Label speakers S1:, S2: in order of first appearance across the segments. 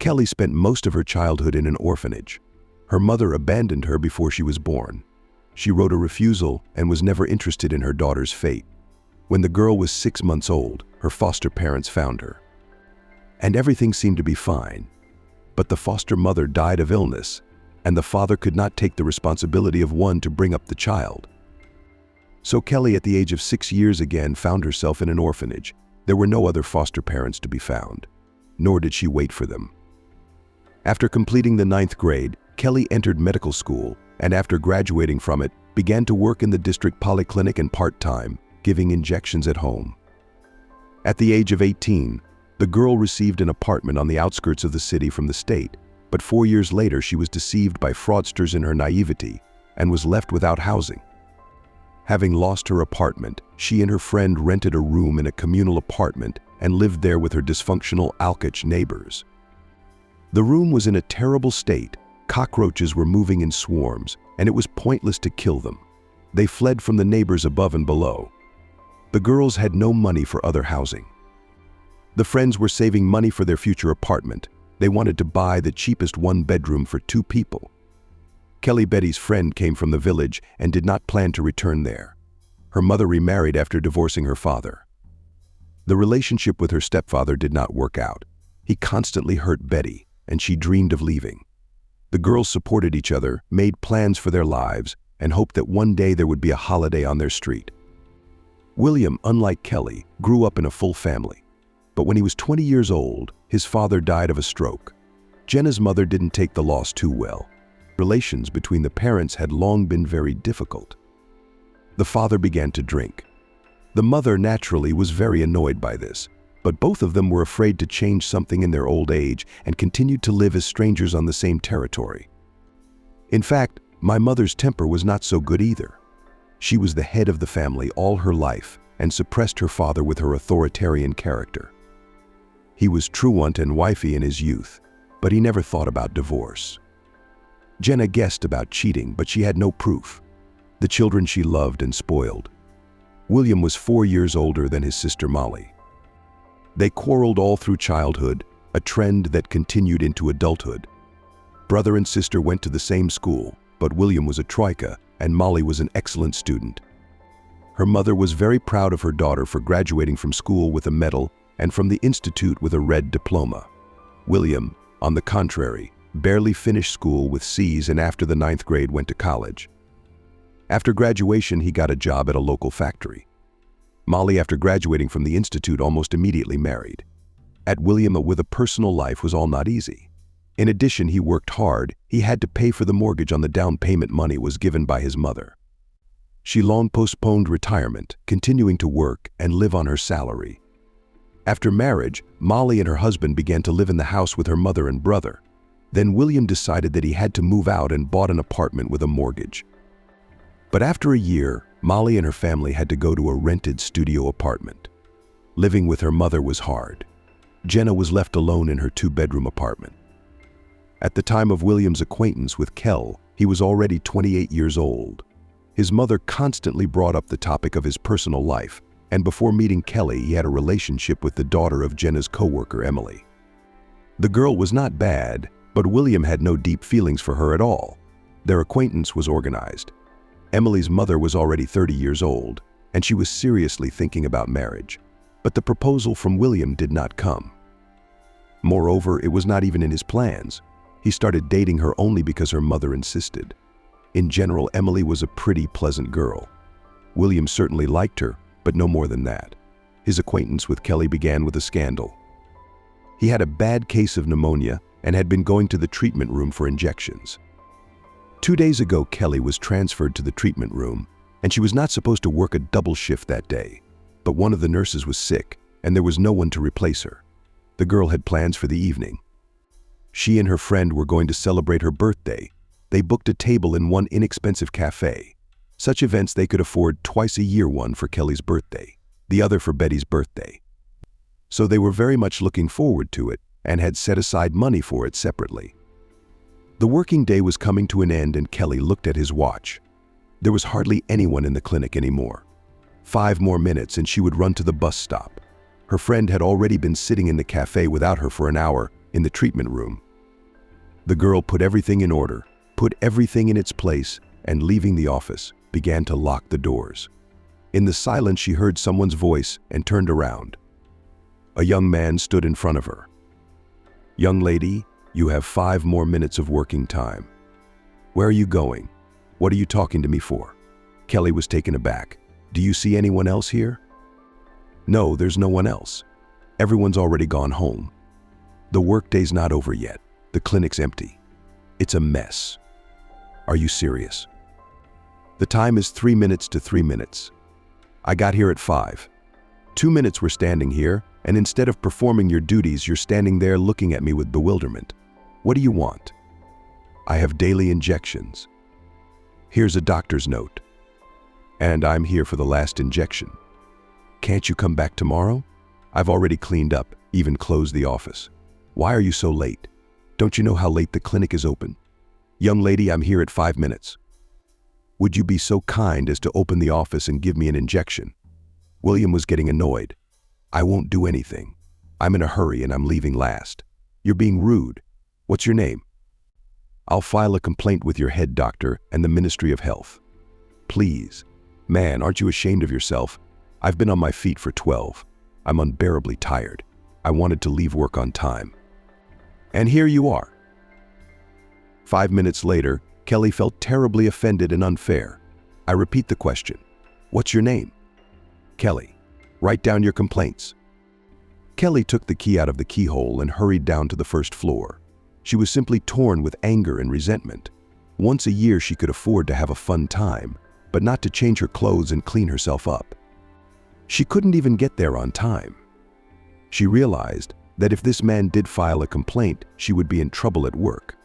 S1: Kelly spent most of her childhood in an orphanage. Her mother abandoned her before she was born. She wrote a refusal and was never interested in her daughter's fate. When the girl was 6 months old, her foster parents found her. And everything seemed to be fine. But the foster mother died of illness, and the father could not take the responsibility of one to bring up the child. So Kelly, at the age of 6 years again, found herself in an orphanage. There were no other foster parents to be found, nor did she wait for them. After completing the 9th grade, Kelly entered medical school, and after graduating from it, began to work in the district polyclinic and part-time, giving injections at home. At the age of 18, the girl received an apartment on the outskirts of the city from the state, but 4 years later she was deceived by fraudsters in her naivety and was left without housing. Having lost her apartment, she and her friend rented a room in a communal apartment and lived there with her dysfunctional alkach neighbors. The room was in a terrible state. Cockroaches were moving in swarms, and it was pointless to kill them. They fled from the neighbors above and below. The girls had no money for other housing. The friends were saving money for their future apartment. They wanted to buy the cheapest one-bedroom for 2 people. Kelly, Betty's friend, came from the village and did not plan to return there. Her mother remarried after divorcing her father. The relationship with her stepfather did not work out. He constantly hurt Betty, and she dreamed of leaving. The girls supported each other, made plans for their lives, and hoped that one day there would be a holiday on their street. William, unlike Kelly, grew up in a full family. But when he was 20 years old, his father died of a stroke. Jenna's mother didn't take the loss too well. Relations between the parents had long been very difficult. The father began to drink. The mother naturally was very annoyed by this, but both of them were afraid to change something in their old age and continued to live as strangers on the same territory. In fact, my mother's temper was not so good either. She was the head of the family all her life and suppressed her father with her authoritarian character. He was truant and wifey in his youth, but he never thought about divorce. Jenna guessed about cheating, but she had no proof. The children she loved and spoiled. William was 4 years older than his sister Molly. They quarreled all through childhood, a trend that continued into adulthood. Brother and sister went to the same school, but William was a troika and Molly was an excellent student. Her mother was very proud of her daughter for graduating from school with a medal and from the institute with a red diploma. William, on the contrary, barely finished school with C's and after the 9th grade went to college. After graduation, he got a job at a local factory. Molly, after graduating from the institute, almost immediately married. At William, with a personal life was all not easy. In addition, he worked hard. He had to pay for the mortgage on the down payment money was given by his mother. She long postponed retirement, continuing to work and live on her salary. After marriage, Molly and her husband began to live in the house with her mother and brother. Then William decided that he had to move out and bought an apartment with a mortgage. But after a year, Molly and her family had to go to a rented studio apartment. Living with her mother was hard. Jenna was left alone in her 2-bedroom apartment. At the time of William's acquaintance with Kel, he was already 28 years old. His mother constantly brought up the topic of his personal life, and before meeting Kelly, he had a relationship with the daughter of Jenna's coworker, Emily. The girl was not bad, but William had no deep feelings for her at all. Their acquaintance was organized. Emily's mother was already 30 years old, and she was seriously thinking about marriage. But the proposal from William did not come. Moreover, it was not even in his plans. He started dating her only because her mother insisted. In general, Emily was a pretty, pleasant girl. William certainly liked her, but no more than that. His acquaintance with Kelly began with a scandal. He had a bad case of pneumonia and had been going to the treatment room for injections. 2 days ago, Kelly was transferred to the treatment room, and she was not supposed to work a double shift that day. But one of the nurses was sick, and there was no one to replace her. The girl had plans for the evening. She and her friend were going to celebrate her birthday. They booked a table in one inexpensive cafe. Such events they could afford twice a year, one for Kelly's birthday, the other for Betty's birthday. So they were very much looking forward to it and had set aside money for it separately. The working day was coming to an end and Kelly looked at his watch. There was hardly anyone in the clinic anymore. 5 more minutes and she would run to the bus stop. Her friend had already been sitting in the cafe without her for an hour, in the treatment room. The girl put everything in order, put everything in its place, and leaving the office, began to lock the doors. In the silence, she heard someone's voice and turned around. A young man stood in front of her. "Young lady, you have 5 more minutes of working time." "Where are you going? What are you talking to me for?" Kelly was taken aback. "Do you see anyone else here?" "No, there's no one else. Everyone's already gone home. The workday's not over yet. The clinic's empty. It's a mess." "Are you serious?" "The time is 3 minutes to 3 minutes. I got here at 5. 2 minutes we're standing here, and instead of performing your duties, you're standing there looking at me with bewilderment. What do you want?" "I have daily injections. Here's a doctor's note. And I'm here for the last injection. Can't you come back tomorrow? I've already cleaned up, even closed the office. Why are you so late? Don't you know how late the clinic is open?" "Young lady, I'm here at 5 minutes. Would you be so kind as to open the office and give me an injection?" William was getting annoyed. "I won't do anything. I'm in a hurry and I'm leaving last. You're being rude. What's your name?" "I'll file a complaint with your head doctor and the Ministry of Health." "Please. Man, aren't you ashamed of yourself? I've been on my feet for 12. I'm unbearably tired. I wanted to leave work on time. And here you are." 5 minutes later, Kelly felt terribly offended and unfair. "I repeat the question. What's your name?" "Kelly. Write down your complaints." Kelly took the key out of the keyhole and hurried down to the first floor. She was simply torn with anger and resentment. Once a year she could afford to have a fun time, but not to change her clothes and clean herself up. She couldn't even get there on time. She realized that if this man did file a complaint, she would be in trouble at work.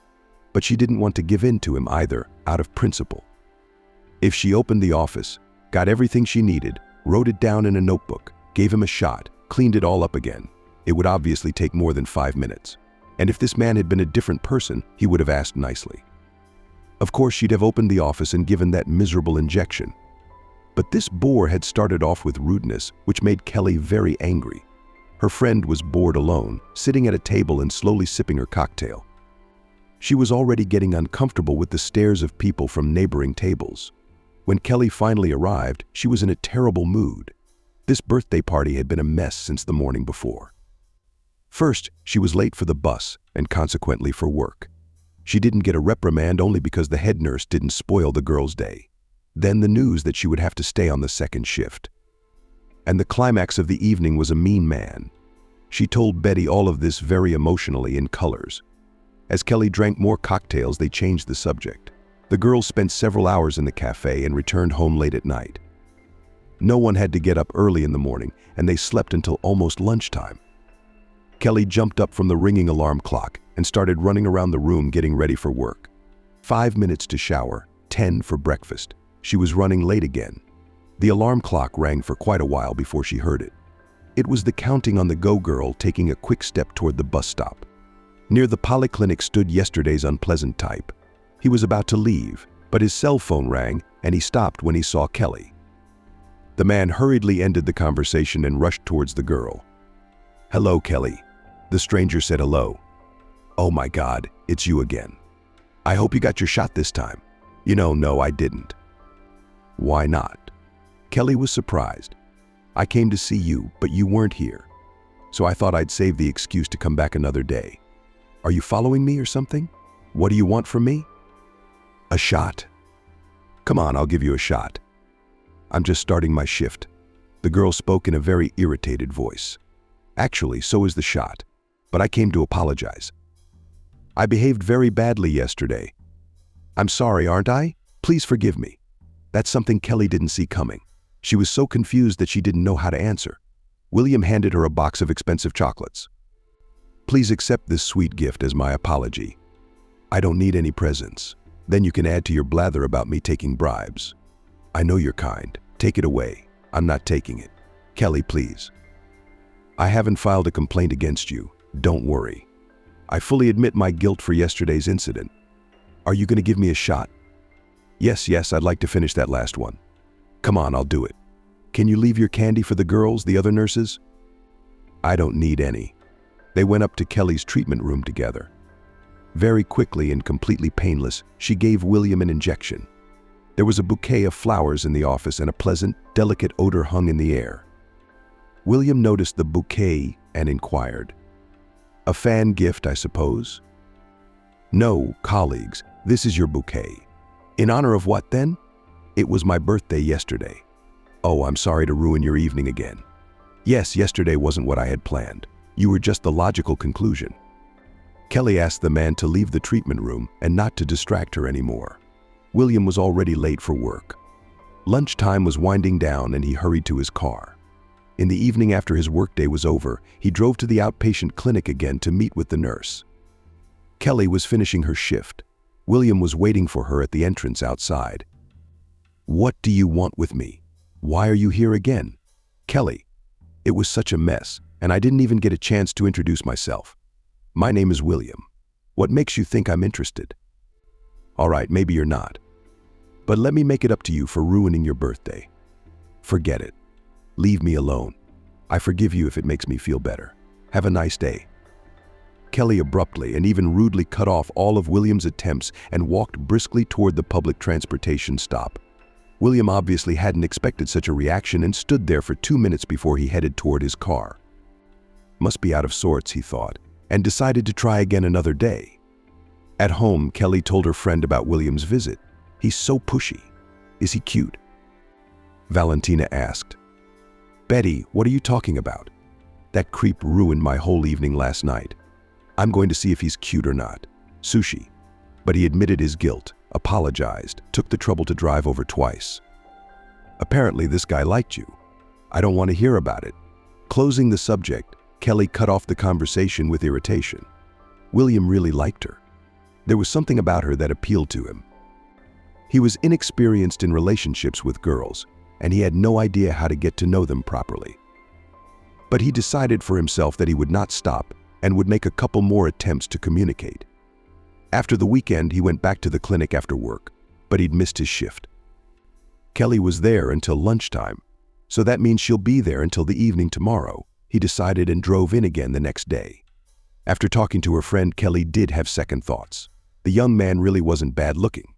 S1: But she didn't want to give in to him either, out of principle. If she opened the office, got everything she needed, wrote it down in a notebook, gave him a shot, cleaned it all up again, it would obviously take more than 5 minutes. And if this man had been a different person, he would have asked nicely. Of course, she'd have opened the office and given that miserable injection. But this bore had started off with rudeness, which made Kelly very angry. Her friend was bored alone, sitting at a table and slowly sipping her cocktail. She was already getting uncomfortable with the stares of people from neighboring tables. When Kelly finally arrived, she was in a terrible mood. This birthday party had been a mess since the morning before. First, she was late for the bus and consequently for work. She didn't get a reprimand only because the head nurse didn't spoil the girl's day. Then the news that she would have to stay on the second shift. And the climax of the evening was a mean man. She told Betty all of this very emotionally in colors. As Kelly drank more cocktails, they changed the subject. The girls spent several hours in the cafe and returned home late at night. No one had to get up early in the morning, and they slept until almost lunchtime. Kelly jumped up from the ringing alarm clock and started running around the room getting ready for work. 5 minutes to shower, 10 for breakfast. She was running late again. The alarm clock rang for quite a while before she heard it. It was the counting on the go girl taking a quick step toward the bus stop. Near the polyclinic stood yesterday's unpleasant type. He was about to leave, but his cell phone rang and he stopped when he saw Kelly. The man hurriedly ended the conversation and rushed towards the girl. "Hello, Kelly." The stranger said hello. "Oh my God, it's you again. I hope you got your shot this time." No, I didn't." "Why not?" Kelly was surprised. "I came to see you, but you weren't here. So I thought I'd save the excuse to come back another day. Are you following me or something? What do you want from me?" "A shot." "Come on, I'll give you a shot. I'm just starting my shift." The girl spoke in a very irritated voice. "Actually, so is the shot, but I came to apologize. I behaved very badly yesterday. I'm sorry, aren't I? Please forgive me." That's something Kelly didn't see coming. She was so confused that she didn't know how to answer. William handed her a box of expensive chocolates. "Please accept this sweet gift as my apology. I don't need any presents. Then you can add to your blather about me taking bribes. I know you're kind. Take it away. I'm not taking it. Kelly, please. I haven't filed a complaint against you. Don't worry. I fully admit my guilt for yesterday's incident. Are you going to give me a shot?" Yes, I'd like to finish that last one." "Come on, I'll do it. Can you leave your candy for the girls, the other nurses?" "I don't need any." They went up to Kelly's treatment room together. Very quickly and completely painless, she gave William an injection. There was a bouquet of flowers in the office and a pleasant, delicate odor hung in the air. William noticed the bouquet and inquired, "A fan gift, I suppose?" "No, colleagues, this is your bouquet." "In honor of what then?" "It was my birthday yesterday." "Oh, I'm sorry to ruin your evening again." "Yes, yesterday wasn't what I had planned. You were just the logical conclusion." Kelly asked the man to leave the treatment room and not to distract her anymore. William was already late for work. Lunchtime was winding down and he hurried to his car. In the evening after his workday was over, he drove to the outpatient clinic again to meet with the nurse. Kelly was finishing her shift. William was waiting for her at the entrance outside. "What do you want with me? Why are you here again?" "Kelly, it was such a mess, and I didn't even get a chance to introduce myself. My name is William. What makes you think I'm interested?" "All right, maybe you're not. But let me make it up to you for ruining your birthday." "Forget it. Leave me alone. I forgive you if it makes me feel better. Have a nice day." Kelly abruptly and even rudely cut off all of William's attempts and walked briskly toward the public transportation stop. William obviously hadn't expected such a reaction and stood there for 2 minutes before he headed toward his car. Must be out of sorts, he thought, and decided to try again another day. At home, Kelly told her friend about William's visit. "He's so pushy. Is he cute?" Valentina asked. "Betty, what are you talking about? That creep ruined my whole evening last night. I'm going to see if he's cute or not." Sushi. But he admitted his guilt, apologized, took the trouble to drive over twice. "Apparently this guy liked you. I don't want to hear about it." Closing the subject, Kelly cut off the conversation with irritation. William really liked her. There was something about her that appealed to him. He was inexperienced in relationships with girls, and he had no idea how to get to know them properly. But he decided for himself that he would not stop and would make a couple more attempts to communicate. After the weekend, he went back to the clinic after work, but he'd missed his shift. Kelly was there until lunchtime, so that means she'll be there until the evening tomorrow, he decided, and drove in again the next day. After talking to her friend, Kelly did have second thoughts. The young man really wasn't bad looking.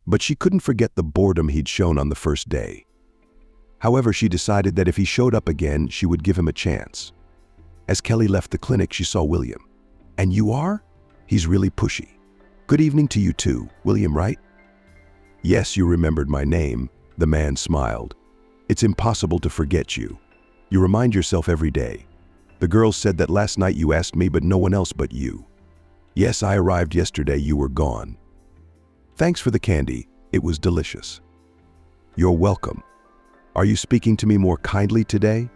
S1: But she couldn't forget the boredom he'd shown on the first day. However, she decided that if he showed up again, she would give him a chance. As Kelly left the clinic, she saw William. "And you are? He's really pushy." "Good evening to you too, William, right?" "Yes, you remembered my name," the man smiled. "It's impossible to forget you. You remind yourself every day. The girls said that last night you asked me, but no one else but you." "Yes, I arrived yesterday, you were gone." "Thanks for the candy, it was delicious." "You're welcome. Are you speaking to me more kindly today?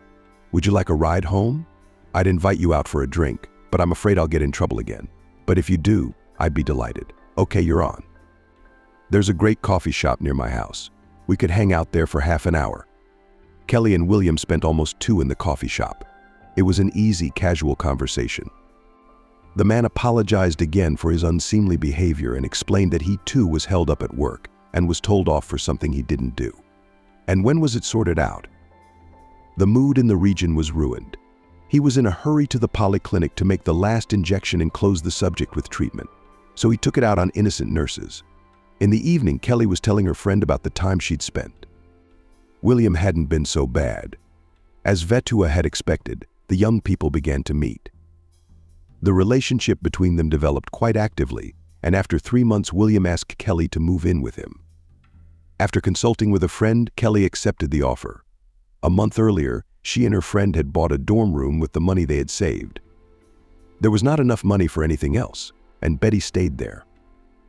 S1: Would you like a ride home? I'd invite you out for a drink, but I'm afraid I'll get in trouble again. But if you do, I'd be delighted." "Okay, you're on. There's a great coffee shop near my house. We could hang out there for half an hour." Kelly and William spent almost 2 in the coffee shop. It was an easy, casual conversation. The man apologized again for his unseemly behavior and explained that he too was held up at work and was told off for something he didn't do. And when was it sorted out? The mood in the region was ruined. He was in a hurry to the polyclinic to make the last injection and close the subject with treatment, so he took it out on innocent nurses. In the evening, Kelly was telling her friend about the time she'd spent. William hadn't been so bad. As Vetua had expected, the young people began to meet. The relationship between them developed quite actively, and after 3 months, William asked Kelly to move in with him. After consulting with a friend, Kelly accepted the offer. A month earlier, she and her friend had bought a dorm room with the money they had saved. There was not enough money for anything else, and Betty stayed there.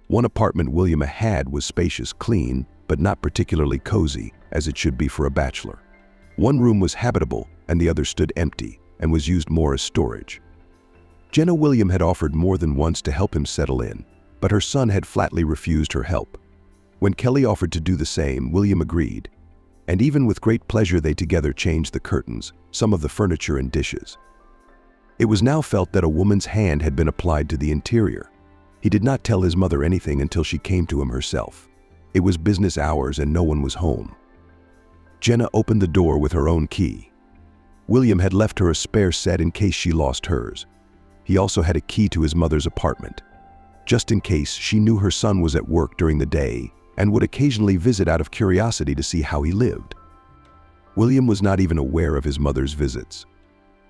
S1: One apartment William had was spacious, clean, but not particularly cozy, as it should be for a bachelor. One room was habitable, and the other stood empty, and was used more as storage. Jenna William had offered more than once to help him settle in, but her son had flatly refused her help. When Kelly offered to do the same, William agreed, and even with great pleasure they together changed the curtains, some of the furniture and dishes. It was now felt that a woman's hand had been applied to the interior. He did not tell his mother anything until she came to him herself. It was business hours and no one was home. Jenna opened the door with her own key. William had left her a spare set in case she lost hers, He also had a key to his mother's apartment, just in case she knew her son was at work during the day and would occasionally visit out of curiosity to see how he lived. William was not even aware of his mother's visits.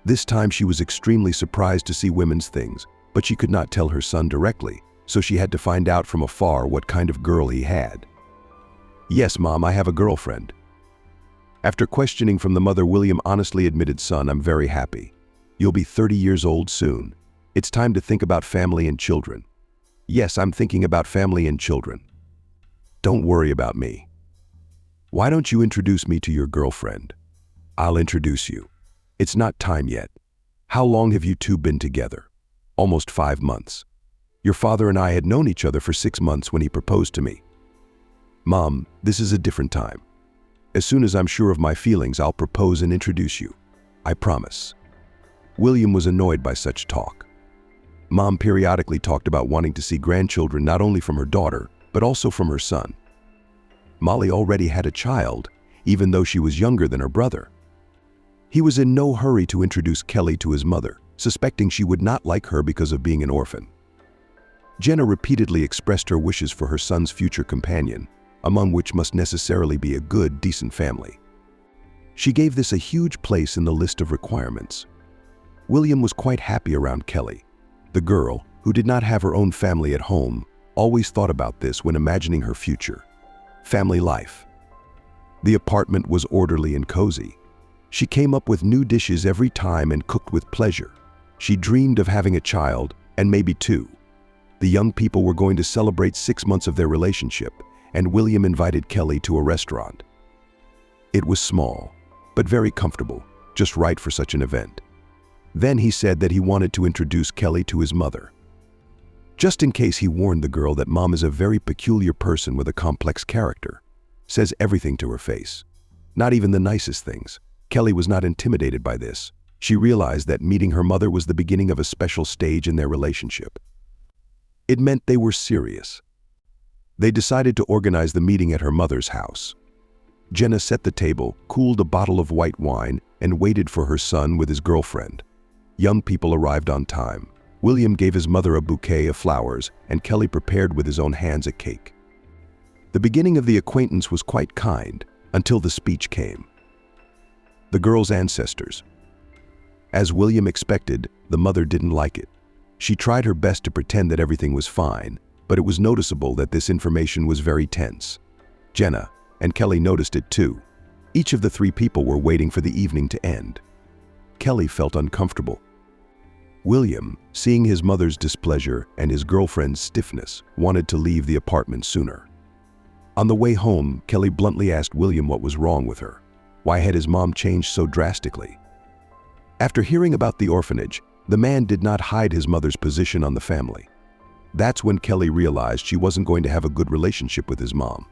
S1: This time she was extremely surprised to see women's things, but she could not tell her son directly, so she had to find out from afar what kind of girl he had. "Yes, Mom, I have a girlfriend." After questioning from the mother, William honestly admitted, "Son, I'm very happy. You'll be 30 years old soon. It's time to think about family and children." "Yes, I'm thinking about family and children." "Don't worry about me. Why don't you introduce me to your girlfriend?" "I'll introduce you. It's not time yet. How long have you two been together?" "Almost 5 months. Your father and I had known each other for 6 months when he proposed to me." "Mom, this is a different time. As soon as I'm sure of my feelings, I'll propose and introduce you. I promise." William was annoyed by such talk. Mom periodically talked about wanting to see grandchildren not only from her daughter, but also from her son. Molly already had a child, even though she was younger than her brother. He was in no hurry to introduce Kelly to his mother, suspecting she would not like her because of being an orphan. Jenna repeatedly expressed her wishes for her son's future companion, among which must necessarily be a good, decent family. She gave this a huge place in the list of requirements. William was quite happy around Kelly. The girl, who did not have her own family at home, always thought about this when imagining her future. Family life. The apartment was orderly and cozy. She came up with new dishes every time and cooked with pleasure. She dreamed of having a child, and maybe 2. The young people were going to celebrate 6 months of their relationship, and William invited Kelly to a restaurant. It was small, but very comfortable, just right for such an event. Then he said that he wanted to introduce Kelly to his mother. Just in case, he warned the girl that Mom is a very peculiar person with a complex character. Says everything to her face. Not even the nicest things. Kelly was not intimidated by this. She realized that meeting her mother was the beginning of a special stage in their relationship. It meant they were serious. They decided to organize the meeting at her mother's house. Jenna set the table, cooled a bottle of white wine, and waited for her son with his girlfriend. Young people arrived on time. William gave his mother a bouquet of flowers, and Kelly prepared with his own hands a cake. The beginning of the acquaintance was quite kind, until the speech came. The girl's ancestors. As William expected, the mother didn't like it. She tried her best to pretend that everything was fine, but it was noticeable that this information was very tense. Jenna and Kelly noticed it too. Each of the 3 people were waiting for the evening to end. Kelly felt uncomfortable. William, seeing his mother's displeasure and his girlfriend's stiffness, wanted to leave the apartment sooner. On the way home, Kelly bluntly asked William what was wrong with her. Why had his mom changed so drastically? After hearing about the orphanage, the man did not hide his mother's position on the family. That's when Kelly realized she wasn't going to have a good relationship with his mom.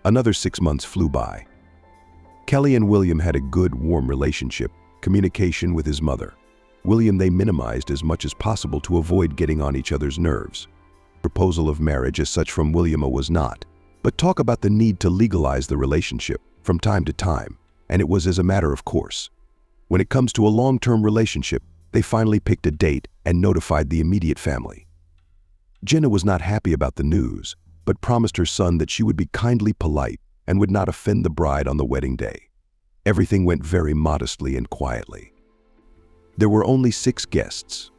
S1: Another 6 months flew by. Kelly and William had a good, warm relationship, communication with his mother. William they minimized as much as possible to avoid getting on each other's nerves. Proposal of marriage as such from William was not, but talk about the need to legalize the relationship from time to time, and it was as a matter of course. When it comes to a long-term relationship, they finally picked a date and notified the immediate family. Jenna was not happy about the news, but promised her son that she would be kindly polite and would not offend the bride on the wedding day. Everything went very modestly and quietly. There were only 6 guests.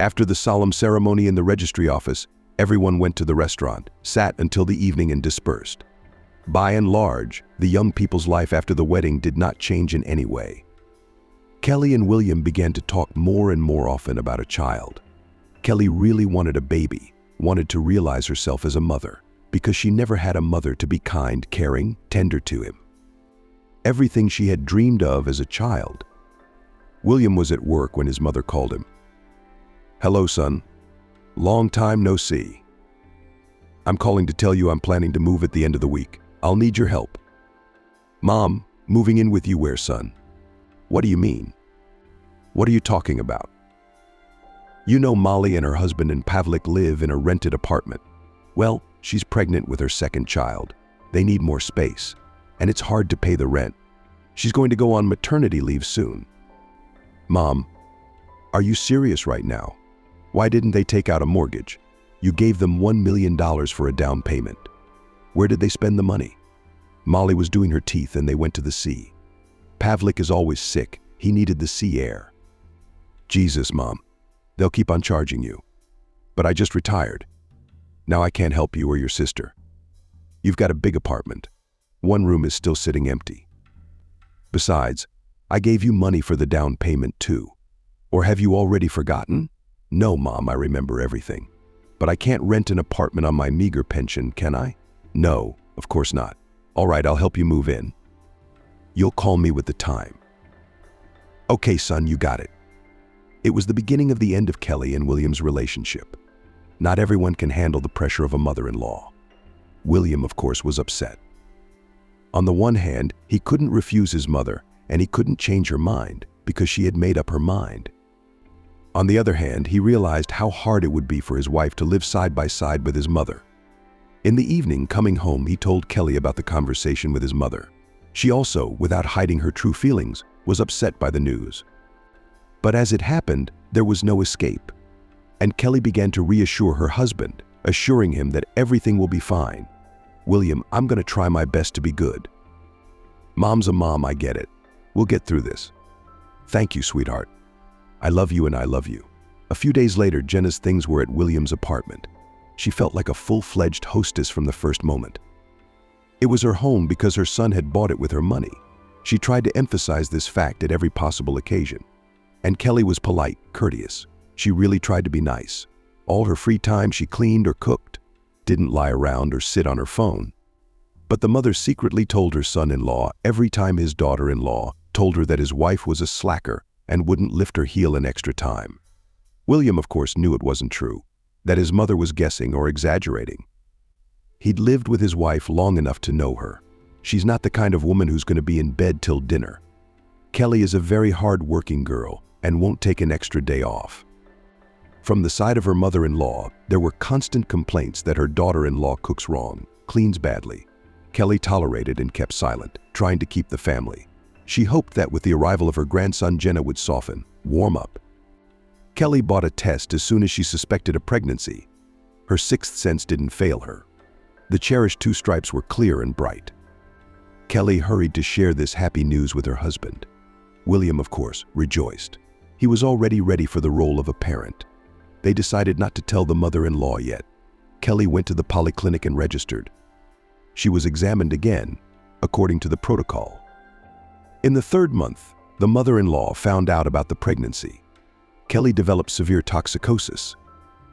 S1: After the solemn ceremony in the registry office, everyone went to the restaurant, sat until the evening and dispersed. By and large, the young people's life after the wedding did not change in any way. Kelly and William began to talk more and more often about a child. Kelly really wanted a baby, wanted to realize herself as a mother, because she never had a mother to be kind, caring, tender to him. Everything she had dreamed of as a child. William was at work when his mother called him. "Hello, son. Long time no see. I'm calling to tell you I'm planning to move at the end of the week. I'll need your help." "Mom, moving in with you where, son?" "What do you mean? What are you talking about?" "You know Molly and her husband and Pavlik live in a rented apartment. Well, she's pregnant with her 2nd child. They need more space, and it's hard to pay the rent. She's going to go on maternity leave soon." "Mom, Are you serious right now? Why didn't they take out a mortgage? You gave them $1 million for a down payment. Where did they spend the money? Molly was doing her teeth and they went to the sea. Pavlik is always sick. He needed the sea air. Jesus, Mom. They'll keep on charging you. But I just retired. Now I can't help you or your sister. You've got a big apartment. One room is still sitting empty. Besides, I gave you money for the down payment too. Or have you already forgotten? No, Mom, I remember everything. But I can't rent an apartment on my meager pension, can I? No, of course not. All right, I'll help you move in. You'll call me with the time. Okay, son, you got it. It was the beginning of the end of Kelly and William's relationship. Not everyone can handle the pressure of a mother-in-law. William, of course, was upset. On the one hand, he couldn't refuse his mother, and he couldn't change her mind because she had made up her mind. On the other hand, he realized how hard it would be for his wife to live side by side with his mother. In the evening, coming home, he told Kelly about the conversation with his mother. She also, without hiding her true feelings, was upset by the news. But as it happened, there was no escape. And Kelly began to reassure her husband, assuring him that everything will be fine. William, I'm going to try my best to be good. Mom's a mom, I get it. We'll get through this. Thank you, sweetheart. I love you and I love you. A few days later, Jenna's things were at William's apartment. She felt like a full-fledged hostess from the first moment. It was her home because her son had bought it with her money. She tried to emphasize this fact at every possible occasion. And Kelly was polite, courteous. She really tried to be nice. All her free time she cleaned or cooked, didn't lie around or sit on her phone. But the mother secretly told her son-in-law every time his daughter-in-law told her that his wife was a slacker and wouldn't lift her heel an extra time. William, of course, knew it wasn't true, that his mother was guessing or exaggerating. He'd lived with his wife long enough to know her. She's not the kind of woman who's going to be in bed till dinner. Kelly is a very hard-working girl and won't take an extra day off. From the side of her mother-in-law, there were constant complaints that her daughter-in-law cooks wrong, cleans badly. Kelly tolerated and kept silent, trying to keep the family. She hoped that with the arrival of her grandson, Jenna would soften, warm up. Kelly bought a test as soon as she suspected a pregnancy. Her sixth sense didn't fail her. The cherished 2 stripes were clear and bright. Kelly hurried to share this happy news with her husband. William, of course, rejoiced. He was already ready for the role of a parent. They decided not to tell the mother-in-law yet. Kelly went to the polyclinic and registered. She was examined again, according to the protocol. In the 3rd month, the mother-in-law found out about the pregnancy. Kelly developed severe toxicosis.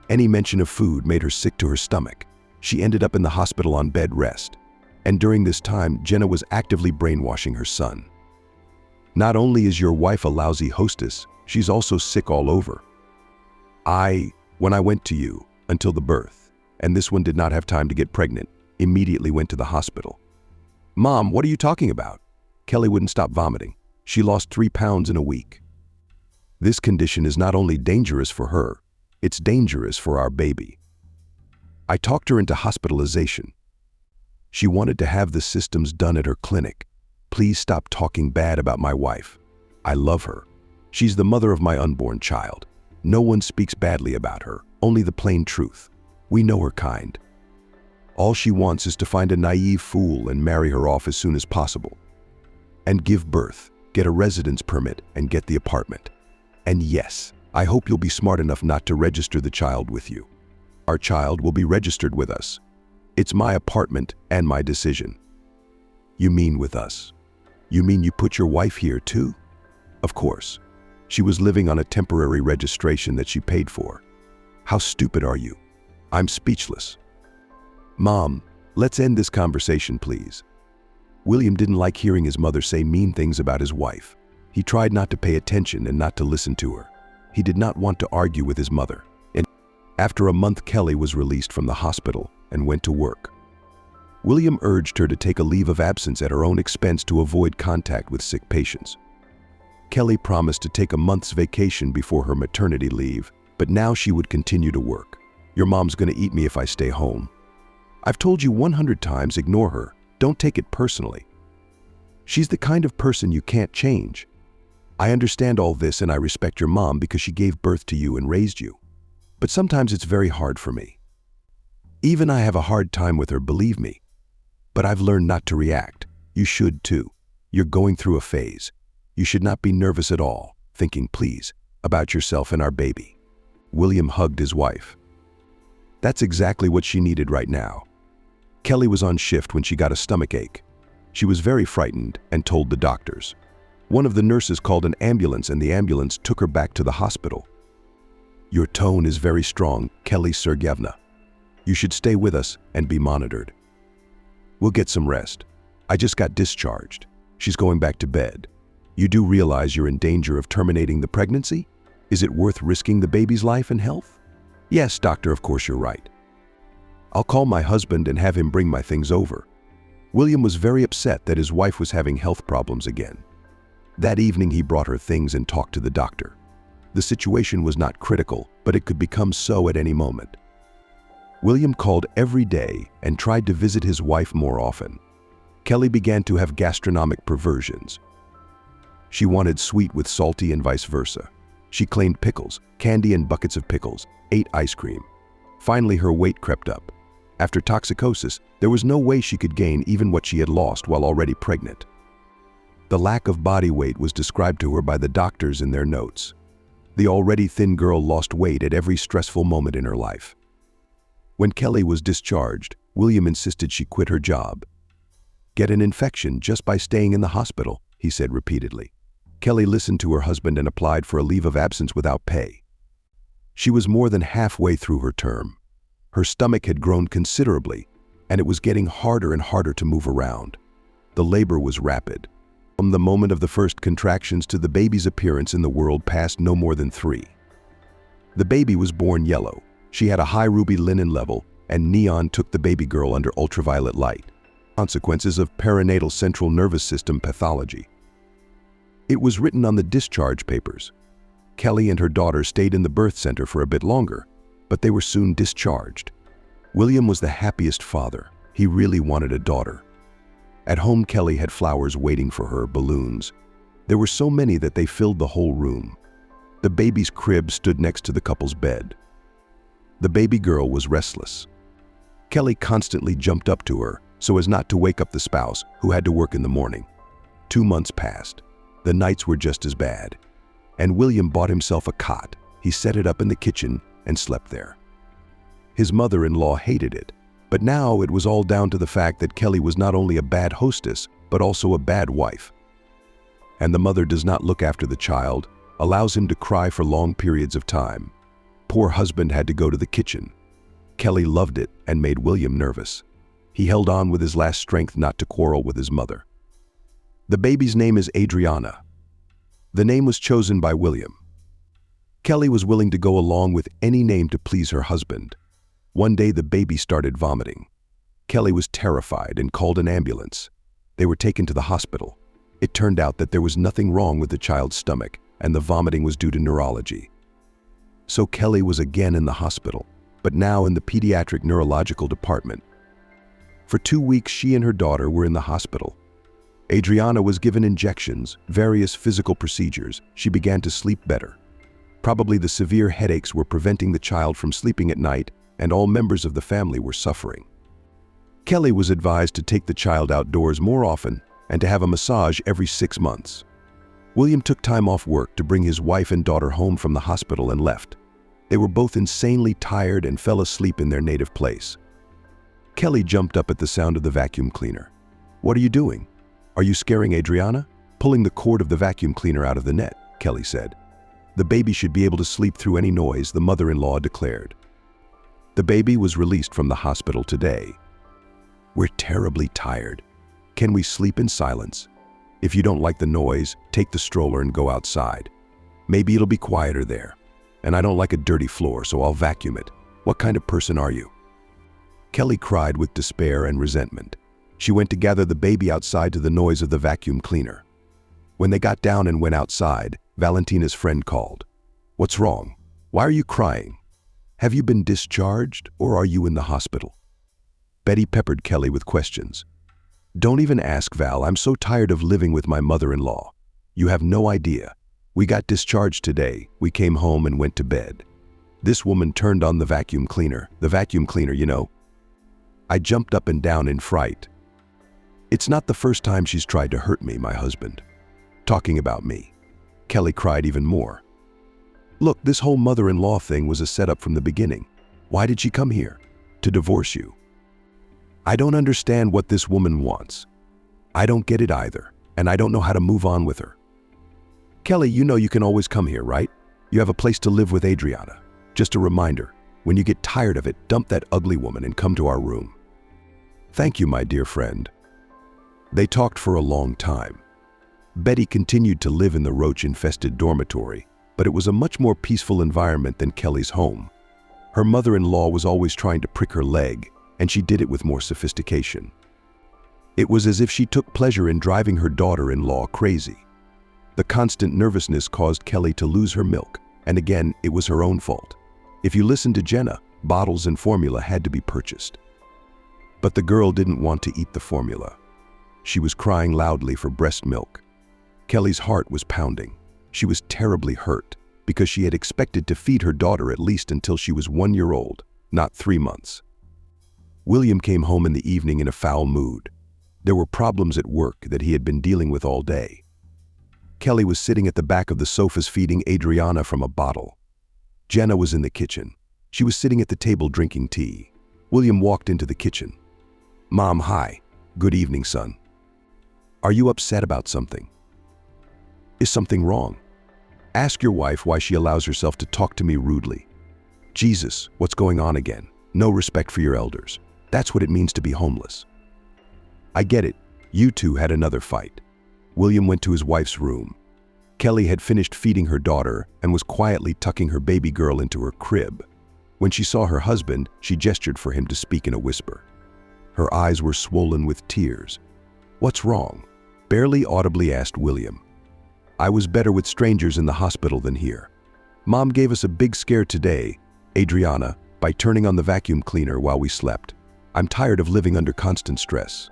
S1: Any mention of food made her sick to her stomach. She ended up in the hospital on bed rest. And during this time, Jenna was actively brainwashing her son. Not only is your wife a lousy hostess, she's also sick all over. When I went to you, until the birth, and this one did not have time to get pregnant, immediately went to the hospital. Mom, what are you talking about? Kelly wouldn't stop vomiting. She lost 3 pounds in a week. This condition is not only dangerous for her, it's dangerous for our baby. I talked her into hospitalization. She wanted to have the systems done at her clinic. Please stop talking bad about my wife. I love her. She's the mother of my unborn child. No one speaks badly about her, only the plain truth. We know her kind. All she wants is to find a naive fool and marry her off as soon as possible. And give birth, get a residence permit, and get the apartment. And yes, I hope you'll be smart enough not to register the child with you. Our child will be registered with us. It's my apartment and my decision. You mean with us? You mean you put your wife here too? Of course. She was living on a temporary registration that she paid for. How stupid are you? I'm speechless. Mom, let's end this conversation, please. William didn't like hearing his mother say mean things about his wife. He tried not to pay attention and not to listen to her. He did not want to argue with his mother. And after a month, Kelly was released from the hospital and went to work. William urged her to take a leave of absence at her own expense to avoid contact with sick patients. Kelly promised to take a month's vacation before her maternity leave, but now she would continue to work. Your mom's gonna eat me if I stay home. I've told you 100 times, ignore her. Don't take it personally. She's the kind of person you can't change. I understand all this and I respect your mom because she gave birth to you and raised you. But sometimes it's very hard for me. Even I have a hard time with her, believe me. But I've learned not to react. You should too. You're going through a phase. You should not be nervous at all, thinking, please, about yourself and our baby." William hugged his wife. That's exactly what she needed right now. Kelly was on shift when she got a stomach ache. She was very frightened and told the doctors. One of the nurses called an ambulance and the ambulance took her back to the hospital. "Your tone is very strong, Kelly Sergeyevna. You should stay with us and be monitored. We'll get some rest. I just got discharged." She's going back to bed. "You do realize you're in danger of terminating the pregnancy? Is it worth risking the baby's life and health?" "Yes, doctor, of course you're right. I'll call my husband and have him bring my things over." William was very upset that his wife was having health problems again. That evening he brought her things and talked to the doctor. The situation was not critical, but it could become so at any moment. William called every day and tried to visit his wife more often. Kelly began to have gastronomic perversions. She wanted sweet with salty and vice versa. She claimed pickles, candy and buckets of pickles, ate ice cream. Finally, her weight crept up. After toxicosis, there was no way she could gain even what she had lost while already pregnant. The lack of body weight was described to her by the doctors in their notes. The already thin girl lost weight at every stressful moment in her life. When Kelly was discharged, William insisted she quit her job. "Get an infection just by staying in the hospital," he said repeatedly. Kelly listened to her husband and applied for a leave of absence without pay. She was more than halfway through her term. Her stomach had grown considerably, and it was getting harder and harder to move around. The labor was rapid. From the moment of the first contractions to the baby's appearance in the world passed no more than 3. The baby was born yellow. She had a high ruby linen level, and neon took the baby girl under ultraviolet light. Consequences of perinatal central nervous system pathology. It was written on the discharge papers. Kelly and her daughter stayed in the birth center for a bit longer, but they were soon discharged. William was the happiest father. He really wanted a daughter. At home, Kelly had flowers waiting for her, balloons. There were so many that they filled the whole room. The baby's crib stood next to the couple's bed. The baby girl was restless. Kelly constantly jumped up to her so as not to wake up the spouse who had to work in the morning. 2 months passed. The nights were just as bad. And William bought himself a cot. He set it up in the kitchen and slept there. His mother-in-law hated it, but now it was all down to the fact that Kelly was not only a bad hostess, but also a bad wife. And the mother does not look after the child, allows him to cry for long periods of time. Poor husband had to go to the kitchen. Kelly loved it and made William nervous. He held on with his last strength not to quarrel with his mother. The baby's name is Adriana. The name was chosen by William. Kelly was willing to go along with any name to please her husband. One day the baby started vomiting. Kelly was terrified and called an ambulance. They were taken to the hospital. It turned out that there was nothing wrong with the child's stomach, and the vomiting was due to neurology. So Kelly was again in the hospital, but now in the pediatric neurological department. For 2 weeks, she and her daughter were in the hospital. Adriana was given injections, various physical procedures. She began to sleep better. Probably the severe headaches were preventing the child from sleeping at night, and all members of the family were suffering. Kelly was advised to take the child outdoors more often and to have a massage every 6 months. William took time off work to bring his wife and daughter home from the hospital and left. They were both insanely tired and fell asleep in their native place. Kelly jumped up at the sound of the vacuum cleaner. "What are you doing?" "Are you scaring Adriana?" "Pulling the cord of the vacuum cleaner out of the net," Kelly said. "The baby should be able to sleep through any noise," the mother-in-law declared. The baby was released from the hospital today. "We're terribly tired. Can we sleep in silence? If you don't like the noise, take the stroller and go outside. Maybe it'll be quieter there. And I don't like a dirty floor, so I'll vacuum it. What kind of person are you?" Kelly cried with despair and resentment. She went to gather the baby outside to the noise of the vacuum cleaner. When they got down and went outside, Valentina's friend called. "What's wrong? Why are you crying? Have you been discharged or are you in the hospital?" Betty peppered Kelly with questions. "Don't even ask, Val. I'm so tired of living with my mother-in-law. You have no idea. We got discharged today. We came home and went to bed. This woman turned on the vacuum cleaner. The vacuum cleaner, you know. I jumped up and down in fright. It's not the first time she's tried to hurt me, my husband. Talking about me. Kelly cried even more. Look, this whole mother-in-law thing was a setup from the beginning. Why did she come here? To divorce you. I don't understand what this woman wants. I don't get it either, and I don't know how to move on with her. Kelly, you know you can always come here, right? You have a place to live with Adriana. Just a reminder, when you get tired of it, dump that ugly woman and come to our room. Thank you, my dear friend. They talked for a long time. Betty continued to live in the roach-infested dormitory, but it was a much more peaceful environment than Kelly's home. Her mother-in-law was always trying to prick her leg, and she did it with more sophistication. It was as if she took pleasure in driving her daughter-in-law crazy. The constant nervousness caused Kelly to lose her milk, and again, it was her own fault. If you listened to Jenna, bottles and formula had to be purchased. But the girl didn't want to eat the formula. She was crying loudly for breast milk. Kelly's heart was pounding. She was terribly hurt because she had expected to feed her daughter at least until she was 1 year old, not 3 months. William came home in the evening in a foul mood. There were problems at work that he had been dealing with all day. Kelly was sitting at the back of the sofas feeding Adriana from a bottle. Jenna was in the kitchen. She was sitting at the table drinking tea. William walked into the kitchen. Mom, hi. Good evening, son. Are you upset about something? Is something wrong? Ask your wife why she allows herself to talk to me rudely. Jesus, what's going on again? No respect for your elders. That's what it means to be homeless. I get it. You two had another fight. William went to his wife's room. Kelly had finished feeding her daughter and was quietly tucking her baby girl into her crib. When she saw her husband, she gestured for him to speak in a whisper. Her eyes were swollen with tears. What's wrong? Barely audibly asked William. I was better with strangers in the hospital than here. Mom gave us a big scare today, Adriana, by turning on the vacuum cleaner while we slept. I'm tired of living under constant stress.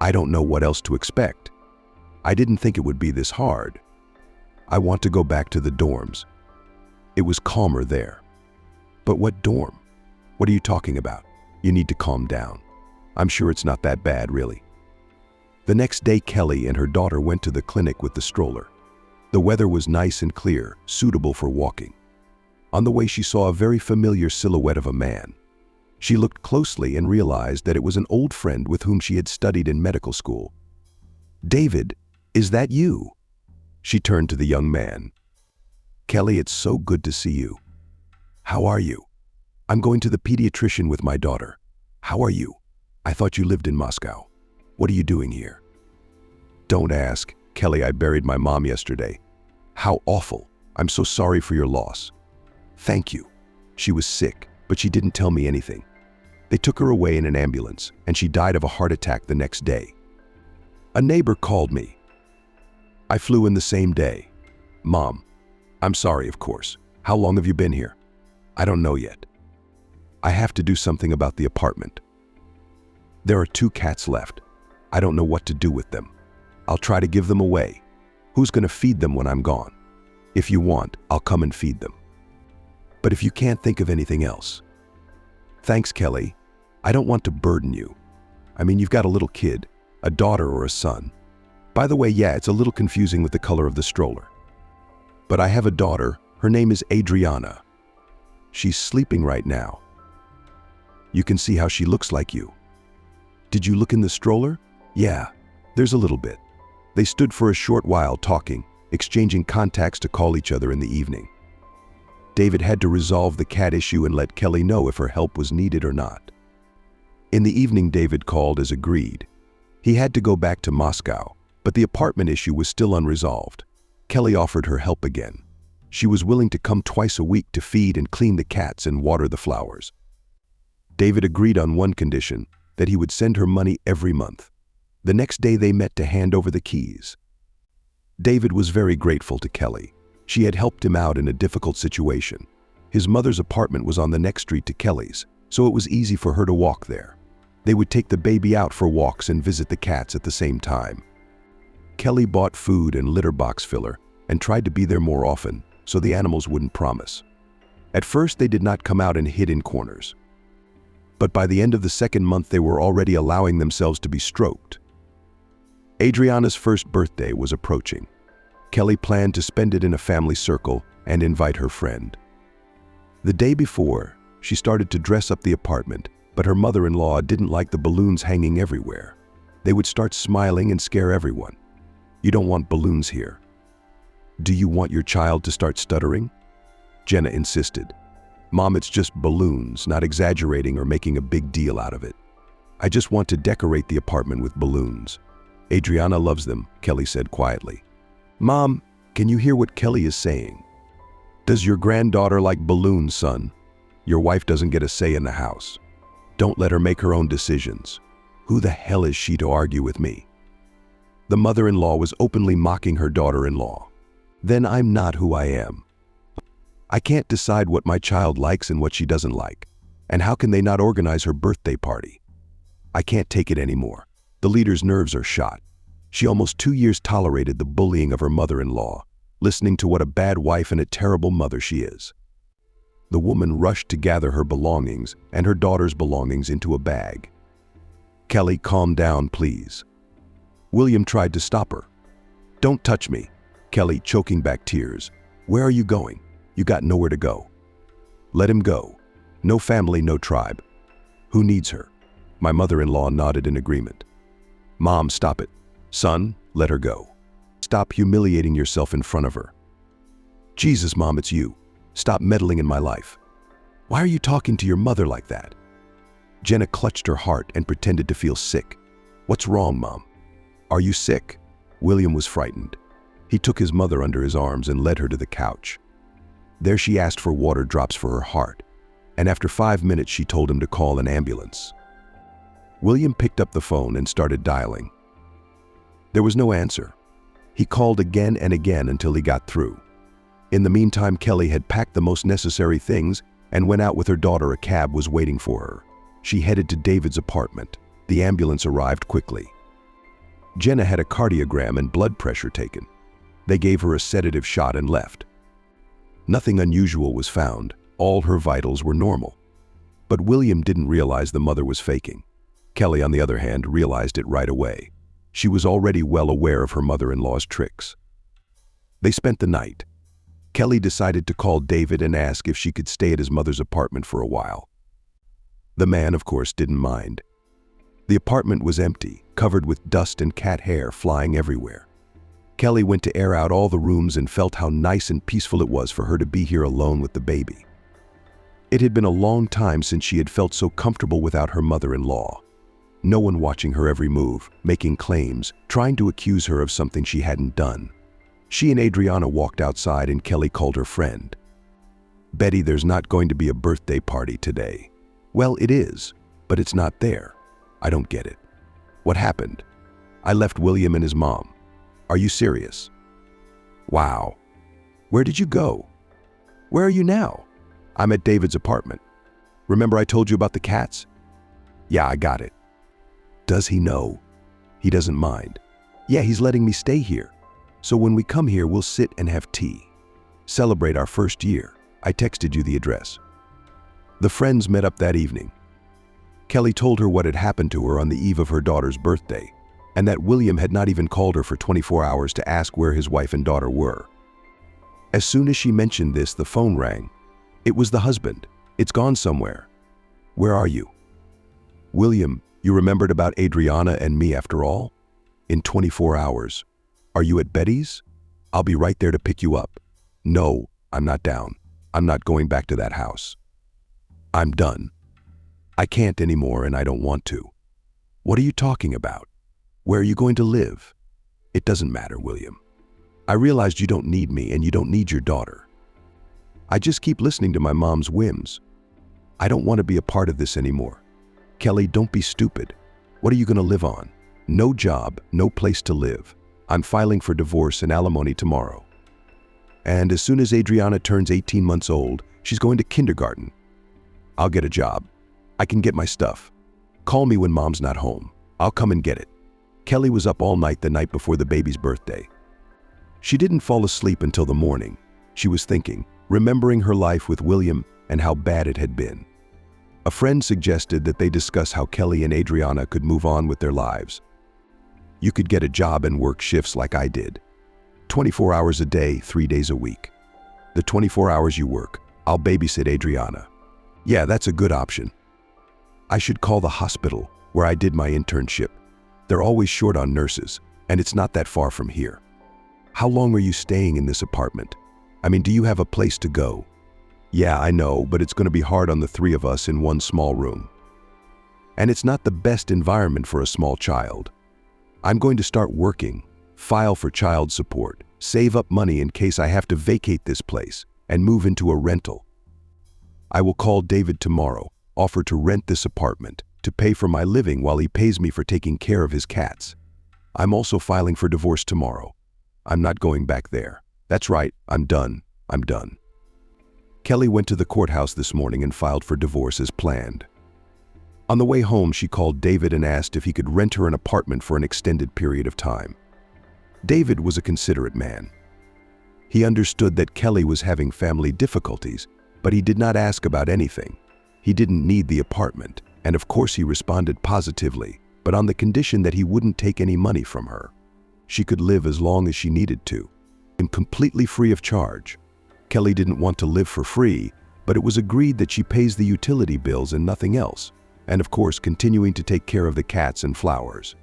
S1: I don't know what else to expect. I didn't think it would be this hard. I want to go back to the dorms. It was calmer there. But what dorm? What are you talking about? You need to calm down. I'm sure it's not that bad, really. The next day, Kelly and her daughter went to the clinic with the stroller. The weather was nice and clear, suitable for walking. On the way, she saw a very familiar silhouette of a man. She looked closely and realized that it was an old friend with whom she had studied in medical school. David, is that you? She turned to the young man. Kelly, it's so good to see you. How are you? I'm going to the pediatrician with my daughter. How are you? I thought you lived in Moscow. What are you doing here? Don't ask. Kelly, I buried my mom yesterday. How awful. I'm so sorry for your loss. Thank you. She was sick, but she didn't tell me anything. They took her away in an ambulance, and she died of a heart attack the next day. A neighbor called me. I flew in the same day. Mom, I'm sorry, of course. How long have you been here? I don't know yet. I have to do something about the apartment. There are 2 cats left. I don't know what to do with them. I'll try to give them away. Who's going to feed them when I'm gone? If you want, I'll come and feed them. But if you can't think of anything else. Thanks, Kelly. I don't want to burden you. I mean, you've got a little kid, a daughter or a son. By the way, yeah, it's a little confusing with the color of the stroller. But I have a daughter. Her name is Adriana. She's sleeping right now. You can see how she looks like you. Did you look in the stroller? Yeah, there's a little bit. They stood for a short while talking, exchanging contacts to call each other in the evening. David had to resolve the cat issue and let Kelly know if her help was needed or not. In the evening, David called as agreed. He had to go back to Moscow, but the apartment issue was still unresolved. Kelly offered her help again. She was willing to come twice a week to feed and clean the cats and water the flowers. David agreed on one condition, that he would send her money every month. The next day they met to hand over the keys. David was very grateful to Kelly. She had helped him out in a difficult situation. His mother's apartment was on the next street to Kelly's, so it was easy for her to walk there. They would take the baby out for walks and visit the cats at the same time. Kelly bought food and litter box filler, and tried to be there more often so the animals wouldn't promise. At first, they did not come out and hid in corners. But by the end of the second month, they were already allowing themselves to be stroked. Adriana's first birthday was approaching. Kelly planned to spend it in a family circle and invite her friend. The day before, she started to dress up the apartment, but her mother-in-law didn't like the balloons hanging everywhere. They would start smiling and scare everyone. "You don't want balloons here." "Do you want your child to start stuttering?" Jenna insisted. "Mom, it's just balloons, not exaggerating or making a big deal out of it. I just want to decorate the apartment with balloons." "Adriana loves them," Kelly said quietly. "Mom, can you hear what Kelly is saying? Does your granddaughter like balloons, son? Your wife doesn't get a say in the house. Don't let her make her own decisions. Who the hell is she to argue with me?" The mother-in-law was openly mocking her daughter-in-law. "Then I'm not who I am. I can't decide what my child likes and what she doesn't like. And how can they not organize her birthday party? I can't take it anymore." The leader's nerves are shot. She almost 2 years tolerated the bullying of her mother-in-law, listening to what a bad wife and a terrible mother she is. The woman rushed to gather her belongings and her daughter's belongings into a bag. "Kelly, calm down, please." William tried to stop her. "Don't touch me." Kelly, choking back tears. "Where are you going? You got nowhere to go." "Let him go. No family, no tribe. Who needs her?" My mother-in-law nodded in agreement. "Mom, stop it. Son, let her go. Stop humiliating yourself in front of her." "Jesus, Mom, it's you. Stop meddling in my life. Why are you talking to your mother like that?" Jenna clutched her heart and pretended to feel sick. "What's wrong, Mom? Are you sick?" William was frightened. He took his mother under his arms and led her to the couch. There she asked for water drops for her heart, and after 5 minutes she told him to call an ambulance. William picked up the phone and started dialing. There was no answer. He called again and again until he got through. In the meantime, Kelly had packed the most necessary things and went out with her daughter. A cab was waiting for her. She headed to David's apartment. The ambulance arrived quickly. Jenna had a cardiogram and blood pressure taken. They gave her a sedative shot and left. Nothing unusual was found. All her vitals were normal. But William didn't realize the mother was faking. Kelly, on the other hand, realized it right away. She was already well aware of her mother-in-law's tricks. They spent the night. Kelly decided to call David and ask if she could stay at his mother's apartment for a while. The man, of course, didn't mind. The apartment was empty, covered with dust and cat hair flying everywhere. Kelly went to air out all the rooms and felt how nice and peaceful it was for her to be here alone with the baby. It had been a long time since she had felt so comfortable without her mother-in-law. No one watching her every move, making claims, trying to accuse her of something she hadn't done. She and Adriana walked outside and Kelly called her friend. "Betty, there's not going to be a birthday party today." "Well, it is, but it's not there." "I don't get it." "What happened?" "I left William and his mom." "Are you serious?" "Wow. Where did you go?" "Where are you now?" "I'm at David's apartment. Remember I told you about the cats?" "Yeah, I got it." "Does he know?" "He doesn't mind." "Yeah, he's letting me stay here. So when we come here, we'll sit and have tea. Celebrate our first year. I texted you the address." The friends met up that evening. Kelly told her what had happened to her on the eve of her daughter's birthday, and that William had not even called her for 24 hours to ask where his wife and daughter were. As soon as she mentioned this, the phone rang. It was the husband. "It's gone somewhere." "Where are you?" "William, you remembered about Adriana and me after all? In 24 hours. Are you at Betty's? I'll be right there to pick you up." "No, I'm not down. I'm not going back to that house. I'm done. I can't anymore and I don't want to." "What are you talking about? Where are you going to live?" "It doesn't matter, William. I realized you don't need me and you don't need your daughter. I just keep listening to my mom's whims. I don't want to be a part of this anymore." "Kelly, don't be stupid. What are you going to live on? No job, no place to live. I'm filing for divorce and alimony tomorrow. And as soon as Adriana turns 18 months old, she's going to kindergarten. I'll get a job. I can get my stuff. Call me when mom's not home. I'll come and get it." Kelly was up all night the night before the baby's birthday. She didn't fall asleep until the morning. She was thinking, remembering her life with William and how bad it had been. A friend suggested that they discuss how Kelly and Adriana could move on with their lives. You could get a job and work shifts like I did. 24 hours a day, 3 days a week. The 24 hours you work, I'll babysit Adriana. Yeah, that's a good option. I should call the hospital where I did my internship. They're always short on nurses, and it's not that far from here. How long are you staying in this apartment? I mean, do you have a place to go? Yeah, I know, but it's going to be hard on the three of us in one small room. And it's not the best environment for a small child. I'm going to start working, file for child support, save up money in case I have to vacate this place, and move into a rental. I will call David tomorrow, offer to rent this apartment, to pay for my living while he pays me for taking care of his cats. I'm also filing for divorce tomorrow. I'm not going back there. That's right, I'm done. I'm done. Kelly went to the courthouse this morning and filed for divorce as planned. On the way home, she called David and asked if he could rent her an apartment for an extended period of time. David was a considerate man. He understood that Kelly was having family difficulties, but he did not ask about anything. He didn't need the apartment, and of course he responded positively, but on the condition that he wouldn't take any money from her. She could live as long as she needed to, and completely free of charge. Kelly didn't want to live for free, but it was agreed that she pays the utility bills and nothing else, and of course continuing to take care of the cats and flowers.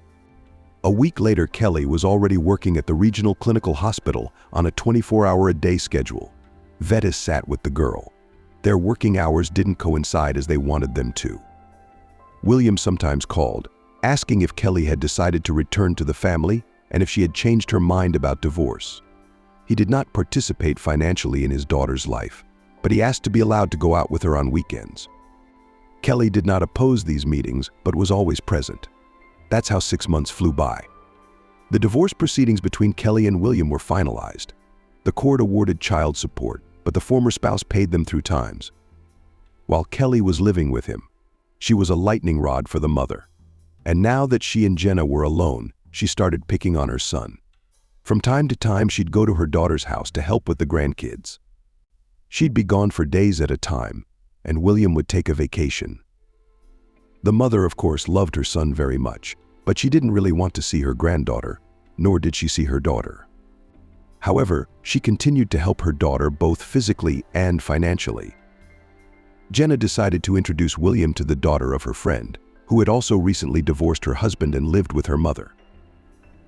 S1: A week later, Kelly was already working at the regional clinical hospital on a 24-hour-a-day schedule. Vettis sat with the girl. Their working hours didn't coincide as they wanted them to. William sometimes called, asking if Kelly had decided to return to the family and if she had changed her mind about divorce. He did not participate financially in his daughter's life, but he asked to be allowed to go out with her on weekends. Kelly did not oppose these meetings, but was always present. That's how 6 months flew by. The divorce proceedings between Kelly and William were finalized. The court awarded child support, but the former spouse paid them through times. While Kelly was living with him, she was a lightning rod for the mother. And now that she and Jenna were alone, she started picking on her son. From time to time, she'd go to her daughter's house to help with the grandkids. She'd be gone for days at a time, and William would take a vacation. The mother, of course, loved her son very much, but she didn't really want to see her granddaughter, nor did she see her daughter. However, she continued to help her daughter both physically and financially. Jenna decided to introduce William to the daughter of her friend, who had also recently divorced her husband and lived with her mother.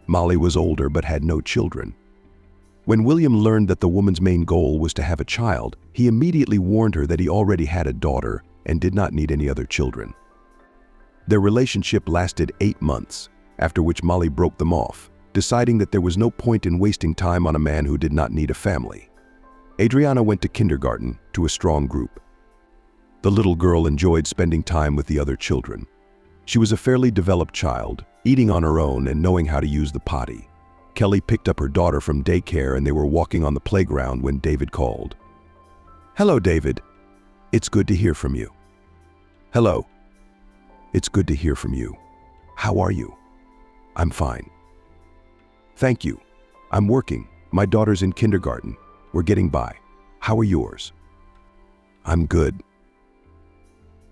S1: Molly was older but had no children. When William learned that the woman's main goal was to have a child, he immediately warned her that he already had a daughter and did not need any other children. Their relationship lasted 8 months, after which Molly broke them off, deciding that there was no point in wasting time on a man who did not need a family. Adriana went to kindergarten, to a strong group. The little girl enjoyed spending time with the other children. She was a fairly developed child, eating on her own and knowing how to use the potty. Kelly picked up her daughter from daycare and they were walking on the playground when David called. "Hello, David. It's good to hear from you." "Hello. It's good to hear from you. How are you?" "I'm fine." "Thank you. I'm working. My daughter's in kindergarten. We're getting by. How are yours?" "I'm good.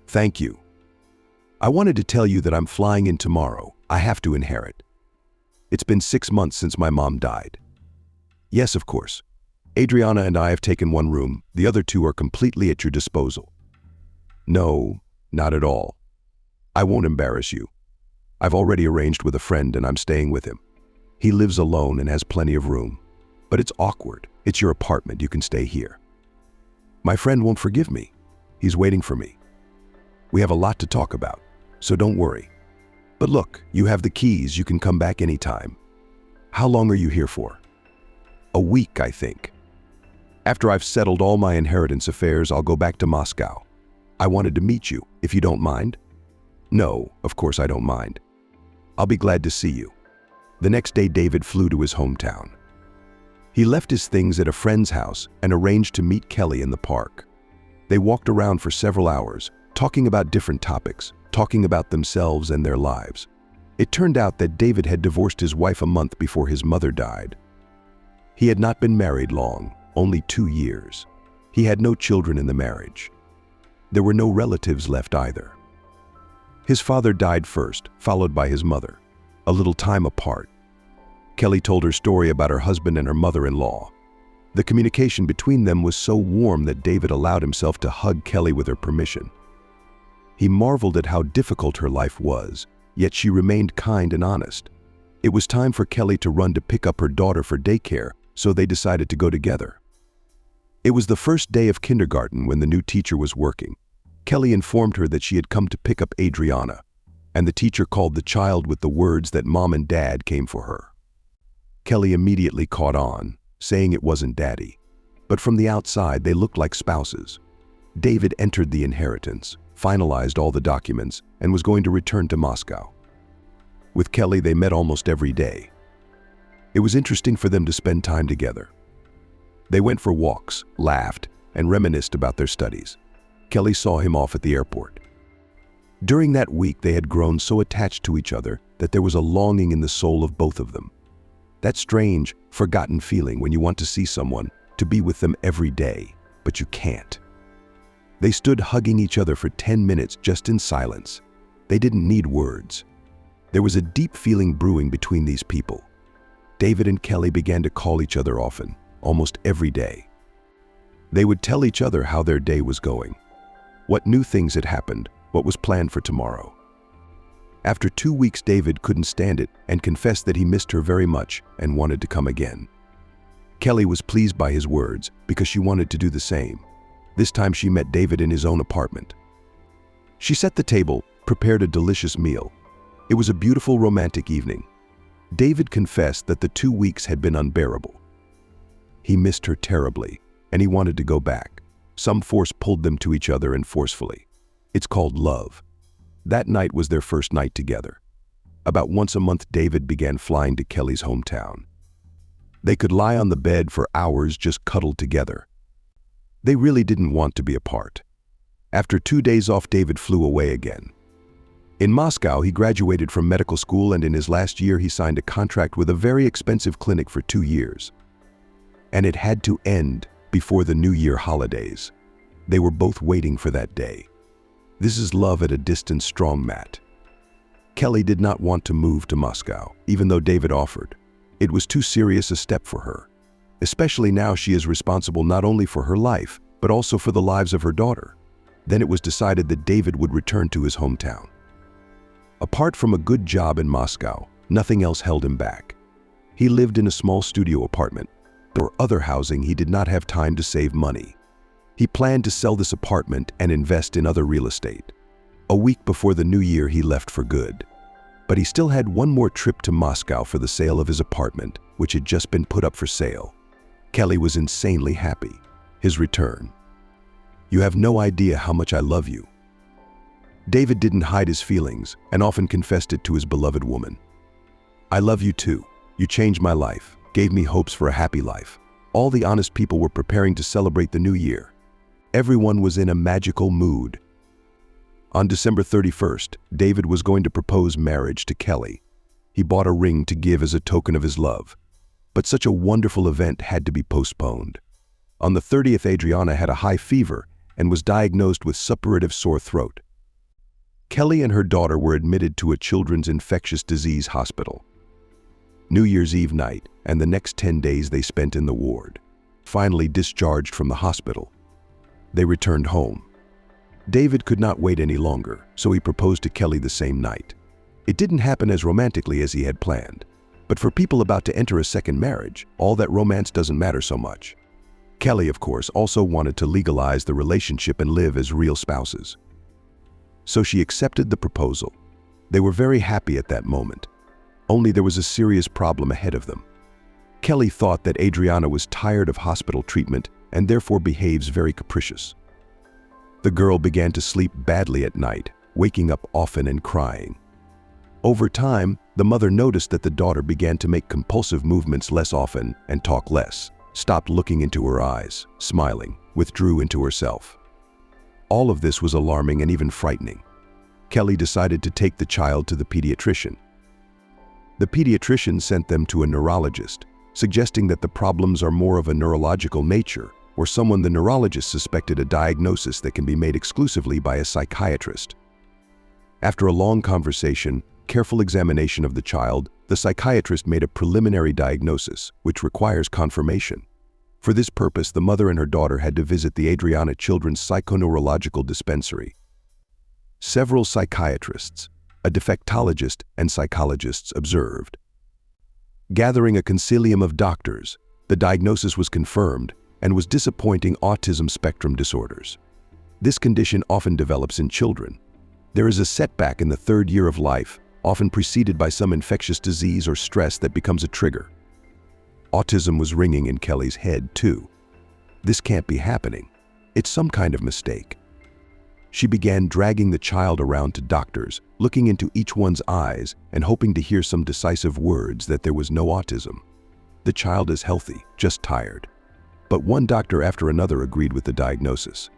S1: Thank you. I wanted to tell you that I'm flying in tomorrow. I have to inherit. It's been 6 months since my mom died." "Yes, of course. Adriana and I have taken one room. The other 2 are completely at your disposal." "No, not at all. I won't embarrass you. I've already arranged with a friend and I'm staying with him. He lives alone and has plenty of room. But it's awkward. It's your apartment. You can stay here." "My friend won't forgive me. He's waiting for me. We have a lot to talk about, so don't worry. But look, you have the keys. You can come back anytime." "How long are you here for?" "A week, I think. After I've settled all my inheritance affairs, I'll go back to Moscow. I wanted to meet you, if you don't mind." "No, of course I don't mind. I'll be glad to see you." The next day, David flew to his hometown. He left his things at a friend's house and arranged to meet Kelly in the park. They walked around for several hours, talking about different topics, talking about themselves and their lives. It turned out that David had divorced his wife a month before his mother died. He had not been married long, only 2 years. He had no children in the marriage. There were no relatives left either. His father died first, followed by his mother, a little time apart. Kelly told her story about her husband and her mother-in-law. The communication between them was so warm that David allowed himself to hug Kelly with her permission. He marveled at how difficult her life was, yet she remained kind and honest. It was time for Kelly to run to pick up her daughter for daycare, so they decided to go together. It was the first day of kindergarten when the new teacher was working. Kelly informed her that she had come to pick up Adriana, and the teacher called the child with the words that Mom and Dad came for her. Kelly immediately caught on, saying it wasn't Daddy, but from the outside they looked like spouses. David entered the inheritance, finalized all the documents, and was going to return to Moscow. With Kelly, they met almost every day. It was interesting for them to spend time together. They went for walks, laughed, and reminisced about their studies. Kelly saw him off at the airport. During that week, they had grown so attached to each other that there was a longing in the soul of both of them. That strange, forgotten feeling when you want to see someone, to be with them every day, but you can't. They stood hugging each other for 10 minutes just in silence. They didn't need words. There was a deep feeling brewing between these people. David and Kelly began to call each other often, almost every day. They would tell each other how their day was going, what new things had happened, what was planned for tomorrow. After 2 weeks, David couldn't stand it and confessed that he missed her very much and wanted to come again. Kelly was pleased by his words because she wanted to do the same. This time she met David in his own apartment. She set the table, prepared a delicious meal. It was a beautiful romantic evening. David confessed that the 2 weeks had been unbearable. He missed her terribly, and he wanted to go back. Some force pulled them to each other and forcefully. It's called love. That night was their first night together. About once a month, David began flying to Kelly's hometown. They could lie on the bed for hours just cuddled together. They really didn't want to be apart. After 2 days off, David flew away again. In Moscow, he graduated from medical school, and in his last year he signed a contract with a very expensive clinic for 2 years. And it had to end before the New Year holidays. They were both waiting for that day. This is love at a distance, strong Matt. Kelly did not want to move to Moscow, even though David offered. It was too serious a step for her. Especially now she is responsible not only for her life, but also for the lives of her daughter. Then it was decided that David would return to his hometown. Apart from a good job in Moscow, nothing else held him back. He lived in a small studio apartment. For other housing, he did not have time to save money. He planned to sell this apartment and invest in other real estate. A week before the New Year, he left for good. But he still had one more trip to Moscow for the sale of his apartment, which had just been put up for sale. Kelly was insanely happy. His return. "You have no idea how much I love you." David didn't hide his feelings and often confessed it to his beloved woman. "I love you too. You changed my life, gave me hopes for a happy life." All the honest people were preparing to celebrate the New Year. Everyone was in a magical mood. On December 31st, David was going to propose marriage to Kelly. He bought a ring to give as a token of his love. But such a wonderful event had to be postponed. On the 30th, Adriana had a high fever and was diagnosed with suppurative sore throat. Kelly and her daughter were admitted to a children's infectious disease hospital. New Year's Eve night and the next 10 days they spent in the ward. Finally discharged from the hospital, they returned home. David could not wait any longer, so he proposed to Kelly the same night. It didn't happen as romantically as he had planned, but for people about to enter a second marriage, all that romance doesn't matter so much. Kelly, of course, also wanted to legalize the relationship and live as real spouses. So she accepted the proposal. They were very happy at that moment. Only there was a serious problem ahead of them. Kelly thought that Adriana was tired of hospital treatment and therefore behaves very capricious. The girl began to sleep badly at night, waking up often and crying. Over time, the mother noticed that the daughter began to make compulsive movements less often and talk less, stopped looking into her eyes, smiling, withdrew into herself. All of this was alarming and even frightening. Kelly decided to take the child to the pediatrician. The pediatrician sent them to a neurologist. suggesting that the problems are more of a neurological nature, or the neurologist suspected a diagnosis that can be made exclusively by a psychiatrist. After a long conversation, careful examination of the child, the psychiatrist made a preliminary diagnosis, which requires confirmation. For this purpose, the mother and her daughter had to visit the Adriana Children's Psychoneurological Dispensary. Several psychiatrists, a defectologist, and psychologists observed. Gathering a consilium of doctors, the diagnosis was confirmed and was disappointing autism spectrum disorders. This condition often develops in children. There is a setback in the third year of life, often preceded by some infectious disease or stress that becomes a trigger. Autism was ringing in Kelly's head, too. This can't be happening. It's some kind of mistake. She began dragging the child around to doctors, looking into each one's eyes and hoping to hear some decisive words that there was no autism. The child is healthy, just tired. But one doctor after another agreed with the diagnosis.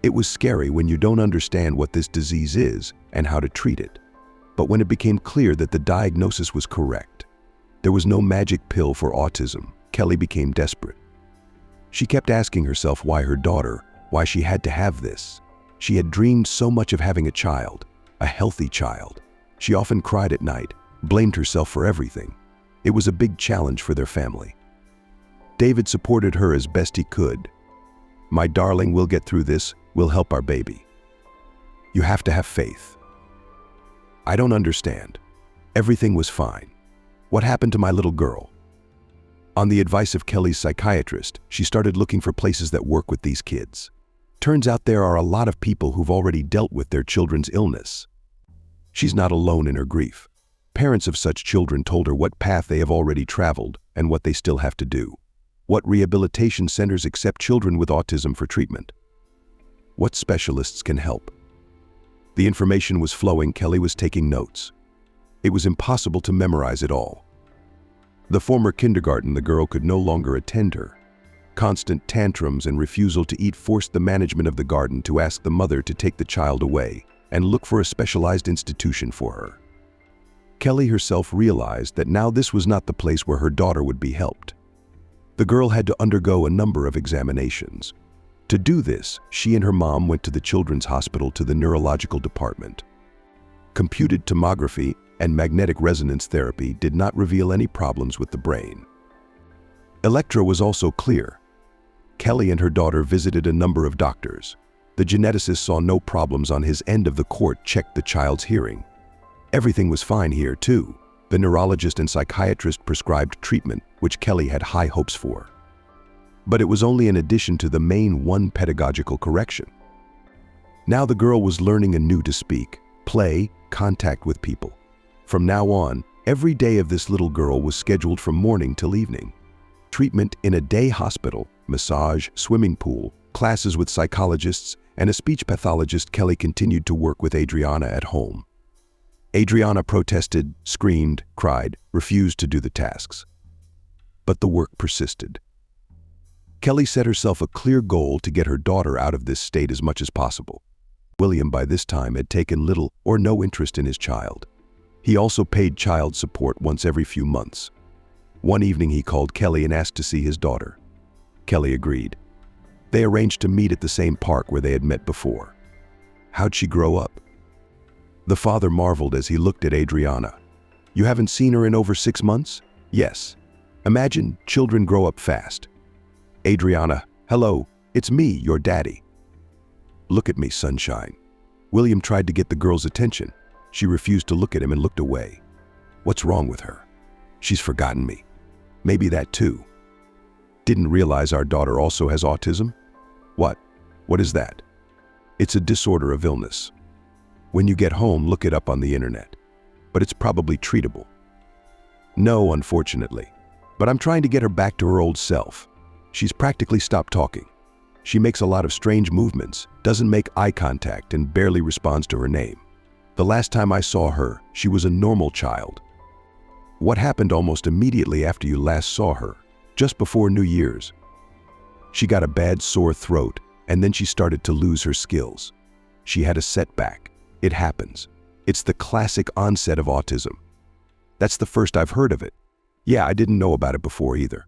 S1: It was scary when you don't understand what this disease is and how to treat it. But when it became clear that the diagnosis was correct, there was no magic pill for autism, Kelly became desperate. She kept asking herself why her daughter, why she had to have this. She had dreamed so much of having a child, a healthy child. She often cried at night, blamed herself for everything. It was a big challenge for their family. David supported her as best he could. "My darling, we'll get through this. We'll help our baby. You have to have faith." "I don't understand. Everything was fine. What happened to my little girl?" On the advice of Kelly's psychiatrist, she started looking for places that work with these kids. Turns out there are a lot of people who've already dealt with their children's illness. She's not alone in her grief. Parents of such children told her what path they have already traveled and what they still have to do. What rehabilitation centers accept children with autism for treatment? What specialists can help? The information was flowing. Kelly was taking notes. It was impossible to memorize it all. The former kindergarten the girl could no longer attend her. Constant tantrums and refusal to eat forced the management of the garden to ask the mother to take the child away and look for a specialized institution for her. Kelly herself realized that now this was not the place where her daughter would be helped. The girl had to undergo a number of examinations. To do this, she and her mom went to the children's hospital to the neurological department. Computed tomography and magnetic resonance therapy did not reveal any problems with the brain. Electra was also clear. Kelly and her daughter visited a number of doctors. The geneticist saw no problems on his end of the court, checked the child's hearing. Everything was fine here, too. The neurologist and psychiatrist prescribed treatment, which Kelly had high hopes for. But it was only in addition to the main one pedagogical correction. Now the girl was learning anew to speak, play, contact with people. From now on, every day of this little girl was scheduled from morning till evening. Treatment in a day hospital, massage, swimming pool, classes with psychologists, and a speech pathologist. Kelly continued to work with Adriana at home. Adriana protested, screamed, cried, refused to do the tasks. But the work persisted. Kelly set herself a clear goal to get her daughter out of this state as much as possible. William, by this time, had taken little or no interest in his child. He also paid child support once every few months. One evening he called Kelly and asked to see his daughter. Kelly agreed. They arranged to meet at the same park where they had met before. How'd she grow up? The father marveled as he looked at Adriana. You haven't seen her in over 6 months? Yes. Imagine children grow up fast. Adriana, hello, it's me, your daddy. Look at me, sunshine. William tried to get the girl's attention. She refused to look at him and looked away. What's wrong with her? She's forgotten me. Maybe that too. Didn't realize our daughter also has autism? What? What is that? It's a disorder of illness. When you get home, look it up on the internet. But it's probably treatable. No, unfortunately. But I'm trying to get her back to her old self. She's practically stopped talking. She makes a lot of strange movements, doesn't make eye contact, and barely responds to her name. The last time I saw her, she was a normal child. What happened almost immediately after you last saw her, just before New Year's? She got a bad sore throat, and then she started to lose her skills. She had a setback. It happens. It's the classic onset of autism. That's the first I've heard of it. Yeah, I didn't know about it before either.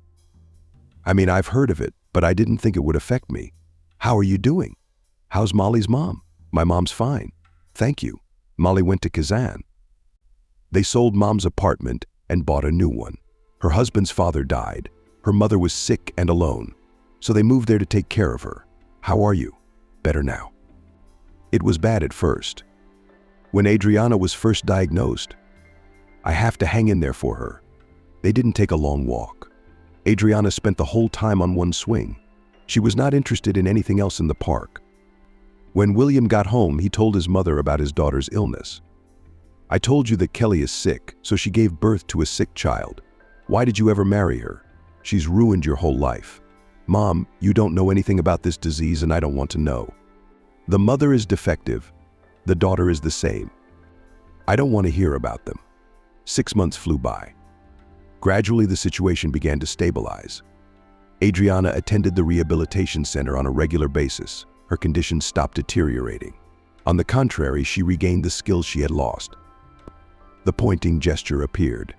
S1: I mean, I've heard of it, but I didn't think it would affect me. How are you doing? How's Molly's mom? My mom's fine. Thank you. Molly went to Kazan. They sold Mom's apartment and bought a new one. Her husband's father died. Her mother was sick and alone, so they moved there to take care of her. How are you? Better now. It was bad at first. When Adriana was first diagnosed, I have to hang in there for her. They didn't take a long walk. Adriana spent the whole time on one swing. She was not interested in anything else in the park. When William got home, he told his mother about his daughter's illness. I told you that Kelly is sick, so she gave birth to a sick child. Why did you ever marry her? She's ruined your whole life. Mom, you don't know anything about this disease and I don't want to know. The mother is defective. The daughter is the same. I don't want to hear about them. 6 months flew by. Gradually, the situation began to stabilize. Adriana attended the rehabilitation center on a regular basis. Her condition stopped deteriorating. On the contrary, she regained the skills she had lost. The pointing gesture appeared.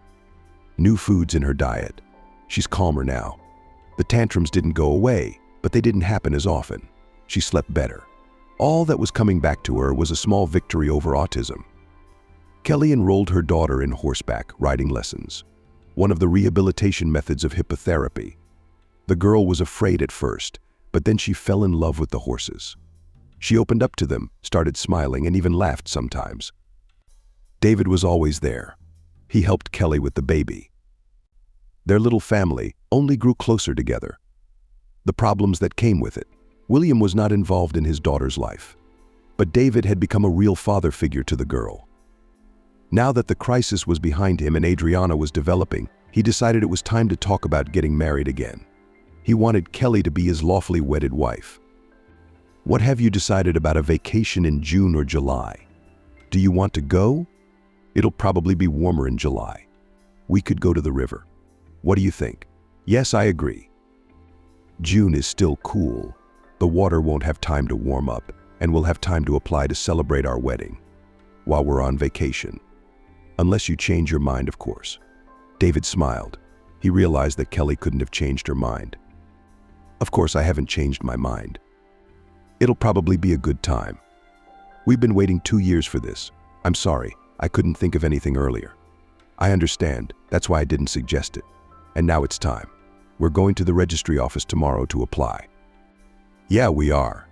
S1: New foods in her diet. She's calmer now. The tantrums didn't go away, but they didn't happen as often. She slept better. All that was coming back to her was a small victory over autism. Kelly enrolled her daughter in horseback riding lessons, one of the rehabilitation methods of hippotherapy. The girl was afraid at first, but then she fell in love with the horses. She opened up to them, started smiling, and even laughed sometimes. David was always there. He helped Kelly with the baby. Their little family only grew closer together. The problems that came with it. William was not involved in his daughter's life, but David had become a real father figure to the girl. Now that the crisis was behind him and Adriana was developing, he decided it was time to talk about getting married again. He wanted Kelly to be his lawfully wedded wife. What have you decided about a vacation in June or July? Do you want to go? It'll probably be warmer in July. We could go to the river. What do you think? Yes, I agree. June is still cool. The water won't have time to warm up, and we'll have time to apply to celebrate our wedding while we're on vacation. Unless you change your mind, of course. David smiled. He realized that Kelly couldn't have changed her mind. Of course, I haven't changed my mind. It'll probably be a good time. We've been waiting 2 years for this. I'm sorry, I couldn't think of anything earlier. I understand, that's why I didn't suggest it. And now it's time. We're going to the registry office tomorrow to apply. Yeah, we are.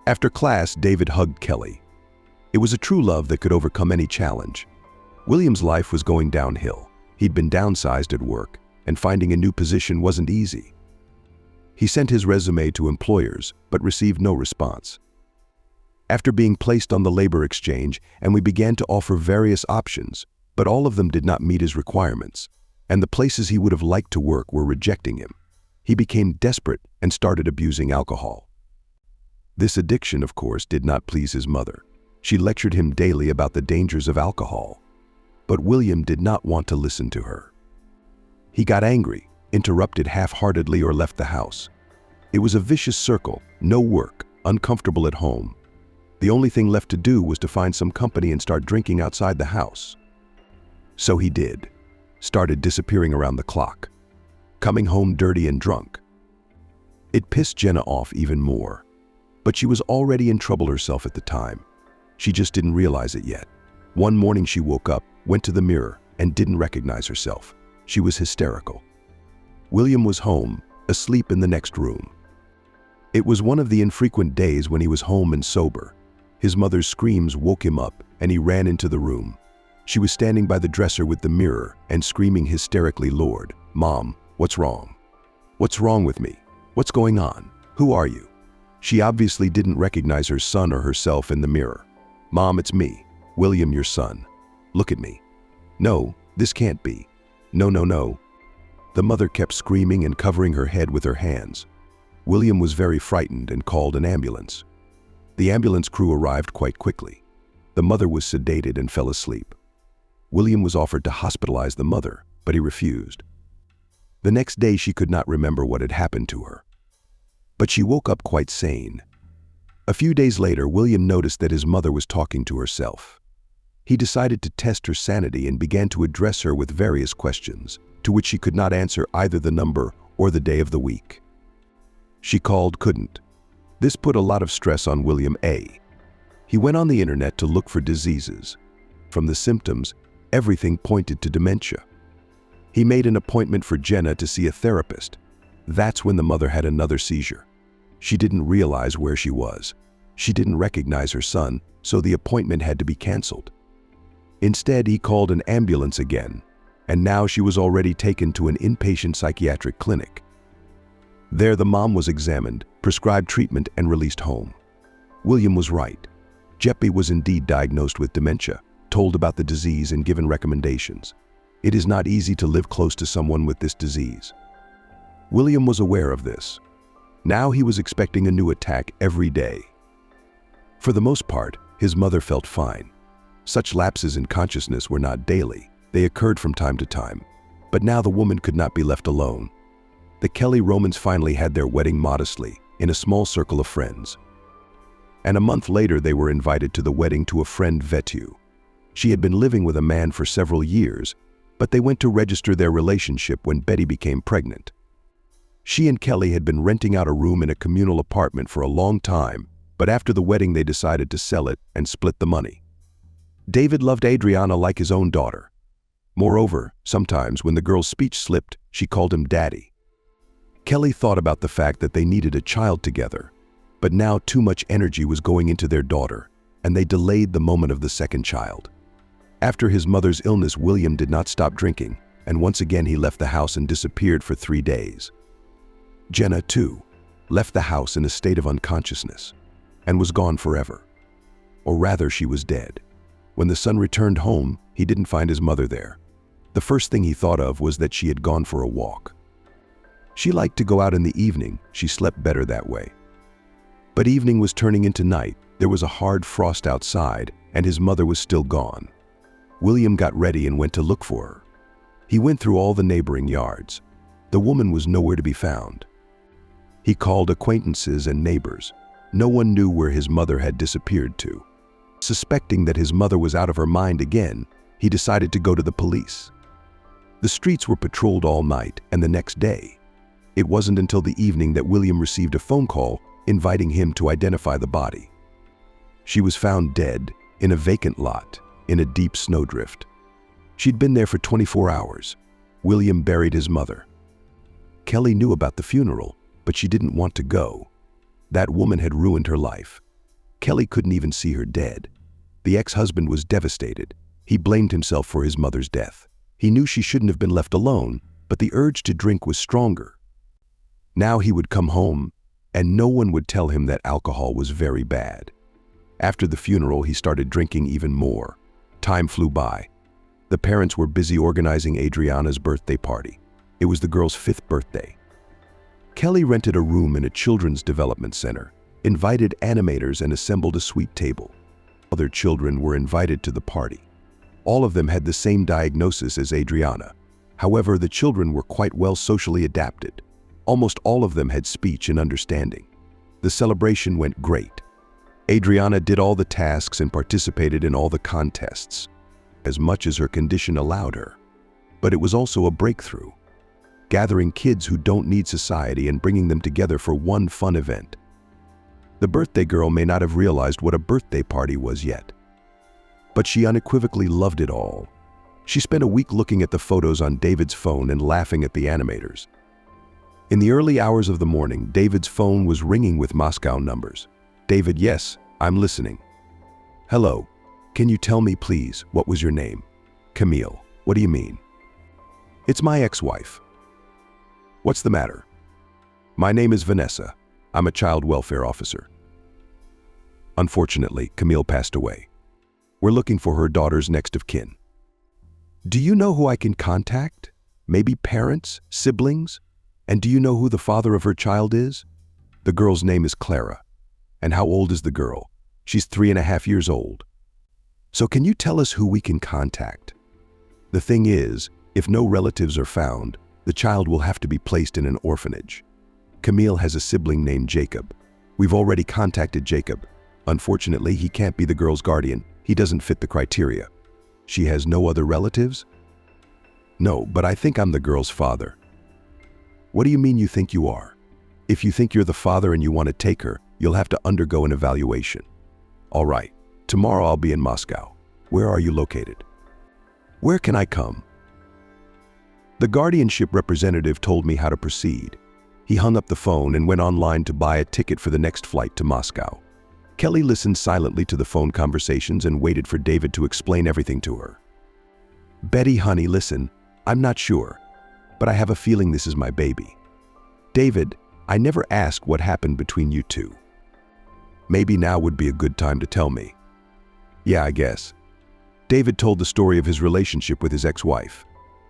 S1: After class, David hugged Kelly. It was a true love that could overcome any challenge. William's life was going downhill. He'd been downsized at work, and finding a new position wasn't easy. He sent his resume to employers, but received no response. After being placed on the labor exchange, and we began to offer various options, but all of them did not meet his requirements, and the places he would have liked to work were rejecting him. He became desperate and started abusing alcohol. This addiction, of course, did not please his mother. She lectured him daily about the dangers of alcohol. But William did not want to listen to her. He got angry, interrupted half-heartedly, or left the house. It was a vicious circle, no work, uncomfortable at home. The only thing left to do was to find some company and start drinking outside the house. So he did. Started disappearing around the clock. Coming home dirty and drunk. It pissed Jenna off even more. But she was already in trouble herself at the time. She just didn't realize it yet. One morning she woke up, went to the mirror, and didn't recognize herself. She was hysterical. William was home, asleep in the next room. It was one of the infrequent days when he was home and sober. His mother's screams woke him up, and he ran into the room. She was standing by the dresser with the mirror and screaming hysterically, "Lord, Mom, what's wrong? What's wrong with me? What's going on? Who are you?" She obviously didn't recognize her son or herself in the mirror. "Mom, it's me, William, your son. Look at me." "No, this can't be. No, no, no." The mother kept screaming and covering her head with her hands. William was very frightened and called an ambulance. The ambulance crew arrived quite quickly. The mother was sedated and fell asleep. William was offered to hospitalize the mother, but he refused. The next day she could not remember what had happened to her. But she woke up quite sane. A few days later, William noticed that his mother was talking to herself. He decided to test her sanity and began to address her with various questions, to which she could not answer either the number or the day of the week. She called, couldn't. This put a lot of stress on William A. He went on the internet to look for diseases. From the symptoms, everything pointed to dementia. He made an appointment for Jenna to see a therapist. That's when the mother had another seizure. She didn't realize where she was. She didn't recognize her son, so the appointment had to be canceled. Instead, he called an ambulance again, and now she was already taken to an inpatient psychiatric clinic. There, the mom was examined, prescribed treatment, and released home. William was right. Jeppy was indeed diagnosed with dementia, told about the disease, and given recommendations. It is not easy to live close to someone with this disease. William was aware of this. Now he was expecting a new attack every day. For the most part, his mother felt fine. Such lapses in consciousness were not daily. They occurred from time to time. But now the woman could not be left alone. The Kelly Romans finally had their wedding modestly, in a small circle of friends. And a month later, they were invited to the wedding to a friend, Vetu. She had been living with a man for several years, but they went to register their relationship when Betty became pregnant. She and Kelly had been renting out a room in a communal apartment for a long time, but after the wedding they decided to sell it and split the money. David loved Adriana like his own daughter. Moreover, sometimes when the girl's speech slipped, she called him Daddy. Kelly thought about the fact that they needed a child together, but now too much energy was going into their daughter, and they delayed the moment of the second child. After his mother's illness, William did not stop drinking, and once again he left the house and disappeared for 3 days. Jenna, too, left the house in a state of unconsciousness and was gone forever. Or rather, she was dead. When the son returned home, he didn't find his mother there. The first thing he thought of was that she had gone for a walk. She liked to go out in the evening. She slept better that way. But evening was turning into night. There was a hard frost outside, and his mother was still gone. William got ready and went to look for her. He went through all the neighboring yards. The woman was nowhere to be found. He called acquaintances and neighbors. No one knew where his mother had disappeared to. Suspecting that his mother was out of her mind again, he decided to go to the police. The streets were patrolled all night and the next day. It wasn't until the evening that William received a phone call inviting him to identify the body. She was found dead in a vacant lot in a deep snowdrift. She'd been there for 24 hours. William buried his mother. Kelly knew about the funeral, but she didn't want to go. That woman had ruined her life. Kelly couldn't even see her dead. The ex-husband was devastated. He blamed himself for his mother's death. He knew she shouldn't have been left alone, but the urge to drink was stronger. Now he would come home, and no one would tell him that alcohol was very bad. After the funeral, he started drinking even more. Time flew by. The parents were busy organizing Adriana's birthday party. It was the girl's 5th birthday. Kelly rented a room in a children's development center, invited animators, and assembled a sweet table. Other children were invited to the party. All of them had the same diagnosis as Adriana. However, the children were quite well socially adapted. Almost all of them had speech and understanding. The celebration went great. Adriana did all the tasks and participated in all the contests, as much as her condition allowed her. But it was also a breakthrough, gathering kids who don't need society and bringing them together for one fun event. The birthday girl may not have realized what a birthday party was yet, but she unequivocally loved it all. She spent a week looking at the photos on David's phone and laughing at the animators. In the early hours of the morning, David's phone was ringing with Moscow numbers. David, yes, I'm listening. Hello, can you tell me please, what was your name? Camille, what do you mean? It's my ex-wife. What's the matter? My name is Vanessa. I'm a child welfare officer. Unfortunately, Camille passed away. We're looking for her daughter's next of kin. Do you know who I can contact? Maybe parents, siblings? And do you know who the father of her child is? The girl's name is Clara. And how old is the girl? She's 3.5 years old. So can you tell us who we can contact? The thing is, if no relatives are found, the child will have to be placed in an orphanage. Camille has a sibling named Jacob. We've already contacted Jacob. Unfortunately, he can't be the girl's guardian. He doesn't fit the criteria. She has no other relatives? No, but I think I'm the girl's father. What do you mean you think you are? If you think you're the father and you want to take her, you'll have to undergo an evaluation. All right, tomorrow I'll be in Moscow. Where are you located? Where can I come? The guardianship representative told me how to proceed. He hung up the phone and went online to buy a ticket for the next flight to Moscow. Kelly listened silently to the phone conversations and waited for David to explain everything to her. Betty, honey, listen, I'm not sure, but I have a feeling this is my baby. David, I never asked what happened between you two. Maybe now would be a good time to tell me. Yeah, I guess. David told the story of his relationship with his ex-wife.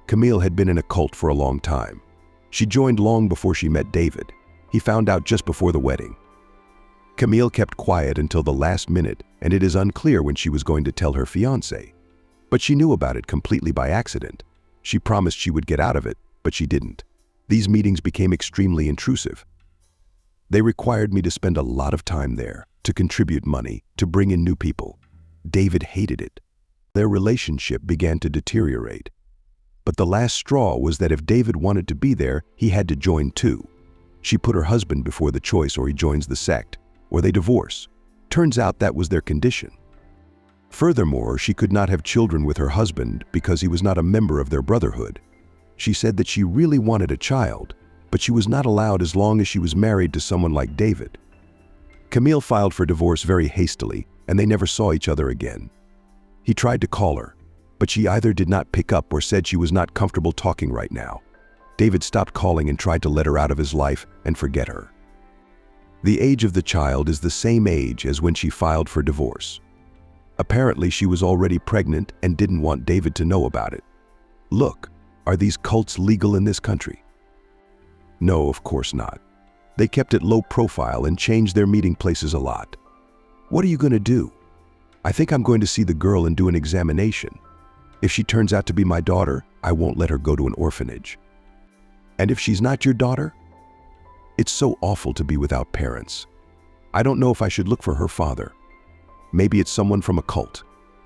S1: Camille had been in a cult for a long time. She joined long before she met David. He found out just before the wedding. Camille kept quiet until the last minute, and it is unclear when she was going to tell her fiancé. But she knew about it completely by accident. She promised she would get out of it, but she didn't. These meetings became extremely intrusive. They required me to spend a lot of time there, to contribute money, to bring in new people. David hated it. Their relationship began to deteriorate. But the last straw was that if David wanted to be there, he had to join too. She put her husband before the choice, or he joins the sect, or they divorce. Turns out that was their condition. Furthermore, she could not have children with her husband because he was not a member of their brotherhood. She said that she really wanted a child, but she was not allowed as long as she was married to someone like David. Camille filed for divorce very hastily, and they never saw each other again. He tried to call her, but she either did not pick up or said she was not comfortable talking right now. David stopped calling and tried to let her out of his life and forget her. The age of the child is the same age as when she filed for divorce. Apparently, she was already pregnant and didn't want David to know about it. Look, are these cults legal in this country? No, of course not. They kept it low profile and changed their meeting places a lot. What are you going to do? I think I'm going to see the girl and do an examination. If she turns out to be my daughter, I won't let her go to an orphanage. And if she's not your daughter? It's so awful to be without parents. I don't know if I should look for her father. Maybe it's someone from a cult.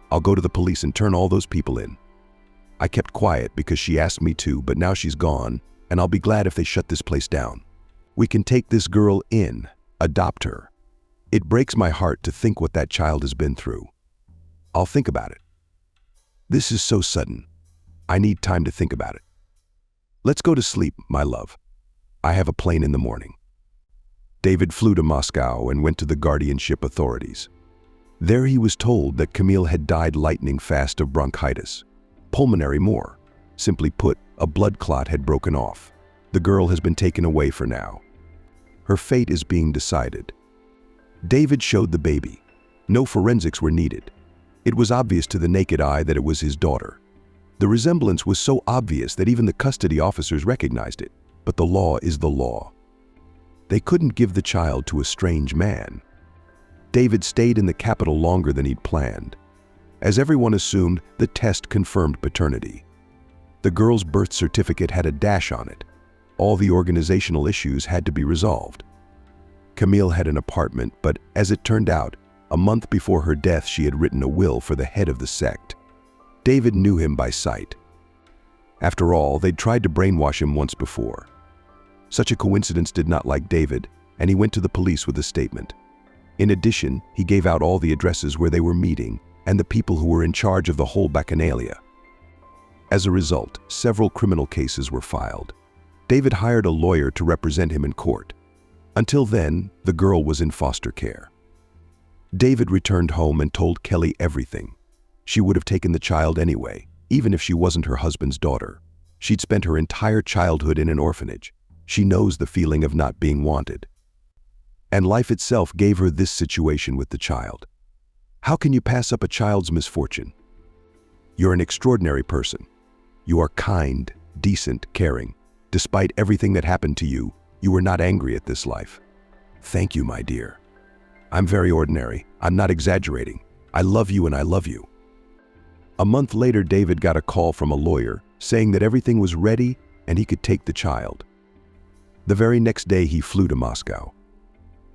S1: I'll go to the police and turn all those people in. I kept quiet because she asked me to, but now she's gone, and I'll be glad if they shut this place down. We can take this girl in, adopt her. It breaks my heart to think what that child has been through. I'll think about it. This is so sudden. I need time to think about it. Let's go to sleep, my love. I have a plane in the morning. David flew to Moscow and went to the guardianship authorities. There he was told that Camille had died lightning fast of bronchitis. Pulmonary more. Simply put, a blood clot had broken off. The girl has been taken away for now. Her fate is being decided. David showed the baby. No forensics were needed. It was obvious to the naked eye that it was his daughter. The resemblance was so obvious that even the custody officers recognized it. But the law is the law. They couldn't give the child to a strange man. David stayed in the capital longer than he'd planned. As everyone assumed, the test confirmed paternity. The girl's birth certificate had a dash on it. All the organizational issues had to be resolved. Camille had an apartment, but as it turned out, a month before her death she had written a will for the head of the sect. David knew him by sight. After all, they'd tried to brainwash him once before. Such a coincidence did not like David, and he went to the police with a statement. In addition, he gave out all the addresses where they were meeting and the people who were in charge of the whole bacchanalia. As a result, several criminal cases were filed. David hired a lawyer to represent him in court. Until then, the girl was in foster care. David returned home and told Kelly everything. She would have taken the child anyway, even if she wasn't her husband's daughter. She'd spent her entire childhood in an orphanage. She knows the feeling of not being wanted. And life itself gave her this situation with the child. How can you pass up a child's misfortune? You're an extraordinary person. You are kind, decent, caring. Despite everything that happened to you, you were not angry at this life. Thank you, my dear. I'm very ordinary. I'm not exaggerating. I love you and I love you. A month later, David got a call from a lawyer saying that everything was ready and he could take the child. The very next day, he flew to Moscow.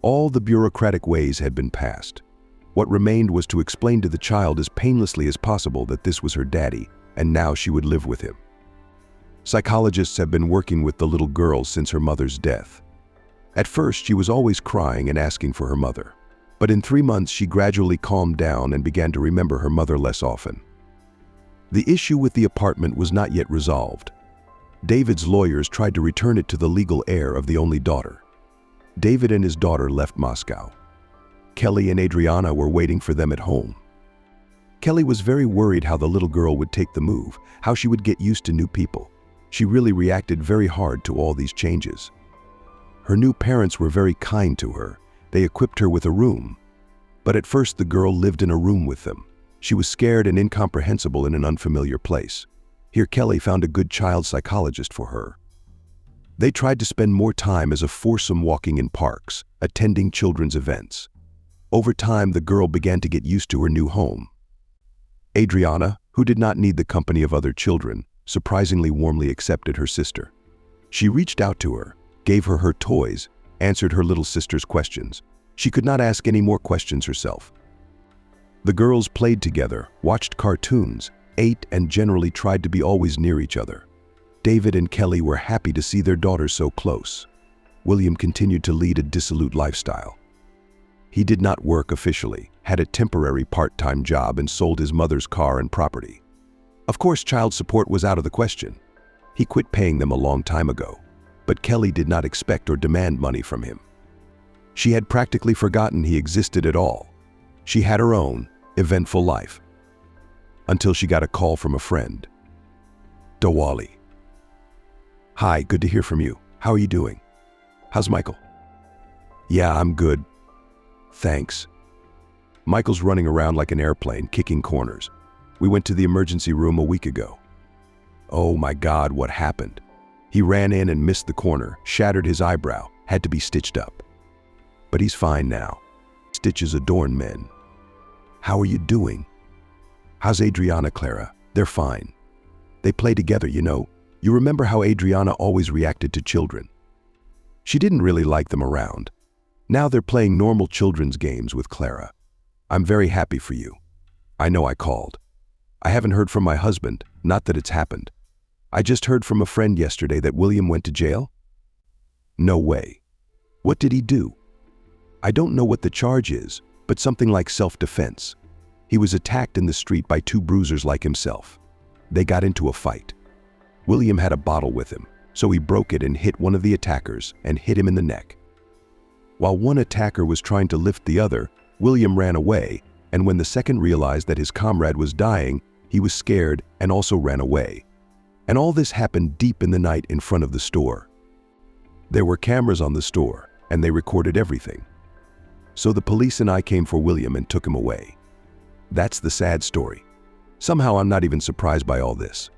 S1: All the bureaucratic ways had been passed. What remained was to explain to the child as painlessly as possible that this was her daddy, and now she would live with him. Psychologists have been working with the little girl since her mother's death. At first, she was always crying and asking for her mother. But in 3 months, she gradually calmed down and began to remember her mother less often. The issue with the apartment was not yet resolved. David's lawyers tried to return it to the legal heir of the only daughter. David and his daughter left Moscow. Kelly and Adriana were waiting for them at home. Kelly was very worried how the little girl would take the move, how she would get used to new people. She really reacted very hard to all these changes. Her new parents were very kind to her. They equipped her with a room. But at first the girl lived in a room with them. She was scared and incomprehensible in an unfamiliar place. Here Kelly found a good child psychologist for her. They tried to spend more time as a foursome walking in parks, attending children's events. Over time, the girl began to get used to her new home. Adriana, who did not need the company of other children, surprisingly warmly accepted her sister. She reached out to her, gave her her toys, answered her little sister's questions. She could not ask any more questions herself. The girls played together, watched cartoons, ate, and generally tried to be always near each other. David and Kelly were happy to see their daughters so close. William continued to lead a dissolute lifestyle. He did not work officially, had a temporary part-time job, and sold his mother's car and property. Of course, child support was out of the question. He quit paying them a long time ago. But Kelly did not expect or demand money from him. She had practically forgotten he existed at all. She had her own, eventful life. Until she got a call from a friend. Diwali. Hi, good to hear from you. How are you doing? How's Michael? Yeah, I'm good. Thanks. Michael's running around like an airplane, kicking corners. We went to the emergency room a week ago. Oh my God, what happened? He ran in and missed the corner, shattered his eyebrow, had to be stitched up. But he's fine now. Stitches adorn men. How are you doing? How's Adriana, Clara? They're fine. They play together, you know. You remember how Adriana always reacted to children? She didn't really like them around. Now they're playing normal children's games with Clara. I'm very happy for you. I know I called. I haven't heard from my husband, not that it's happened. I just heard from a friend yesterday that William went to jail. No way. What did he do? I don't know what the charge is, but something like self-defense. He was attacked in the street by two bruisers like himself. They got into a fight. William had a bottle with him, so he broke it and hit one of the attackers and hit him in the neck. While one attacker was trying to lift the other, William ran away, and when the second realized that his comrade was dying, he was scared and also ran away. And all this happened deep in the night in front of the store. There were cameras on the store, and they recorded everything. So the police and I came for William and took him away. That's the sad story. Somehow I'm not even surprised by all this.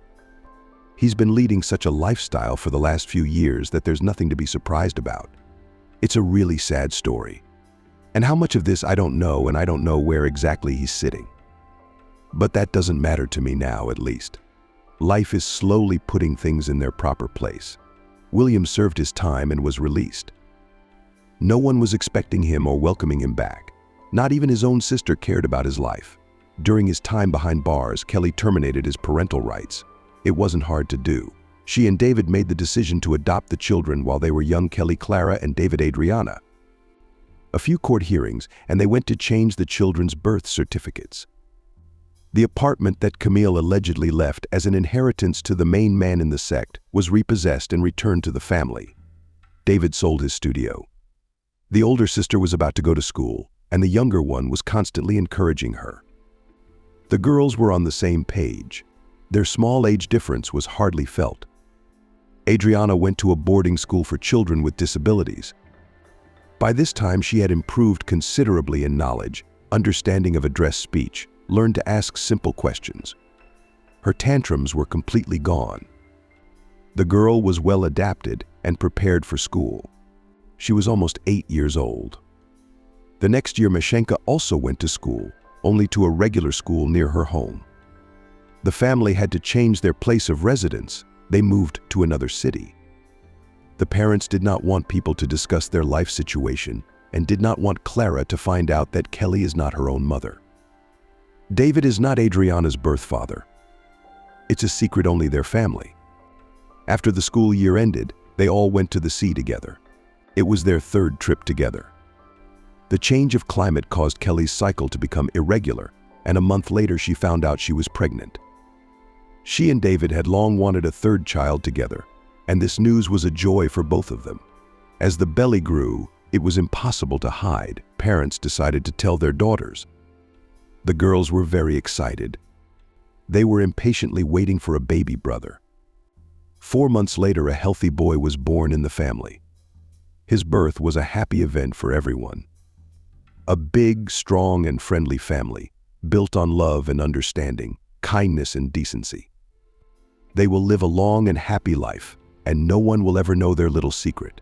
S1: He's been leading such a lifestyle for the last few years that there's nothing to be surprised about. It's a really sad story. And how much of this I don't know, and I don't know where exactly he's sitting. But that doesn't matter to me now, at least. Life is slowly putting things in their proper place. William served his time and was released. No one was expecting him or welcoming him back. Not even his own sister cared about his life. During his time behind bars, Kelly terminated his parental rights. It wasn't hard to do. She and David made the decision to adopt the children while they were young, Kelly Clara and David Adriana. A few court hearings, and they went to change the children's birth certificates. The apartment that Camille allegedly left as an inheritance to the main man in the sect was repossessed and returned to the family. David sold his studio. The older sister was about to go to school, and the younger one was constantly encouraging her. The girls were on the same page. Their small age difference was hardly felt. Adriana went to a boarding school for children with disabilities. By this time, she had improved considerably in knowledge, understanding of addressed speech, learned to ask simple questions. Her tantrums were completely gone. The girl was well adapted and prepared for school. She was almost 8 years old. The next year, Mashenka also went to school, only to a regular school near her home. The family had to change their place of residence. They moved to another city. The parents did not want people to discuss their life situation. and did not want Clara to find out that Kelly is not her own mother. David is not Adriana's birth father. It's a secret only their family. After the school year ended, they all went to the sea together. It was their third trip together. The change of climate caused Kelly's cycle to become irregular, and a month later she found out she was pregnant. She and David had long wanted a third child together, and this news was a joy for both of them. As the belly grew, it was impossible to hide. Parents decided to tell their daughters. The girls were very excited. They were impatiently waiting for a baby brother. 4 months later, a healthy boy was born in the family. His birth was a happy event for everyone. A big, strong, and friendly family, built on love and understanding, kindness and decency. They will live a long and happy life, and no one will ever know their little secret.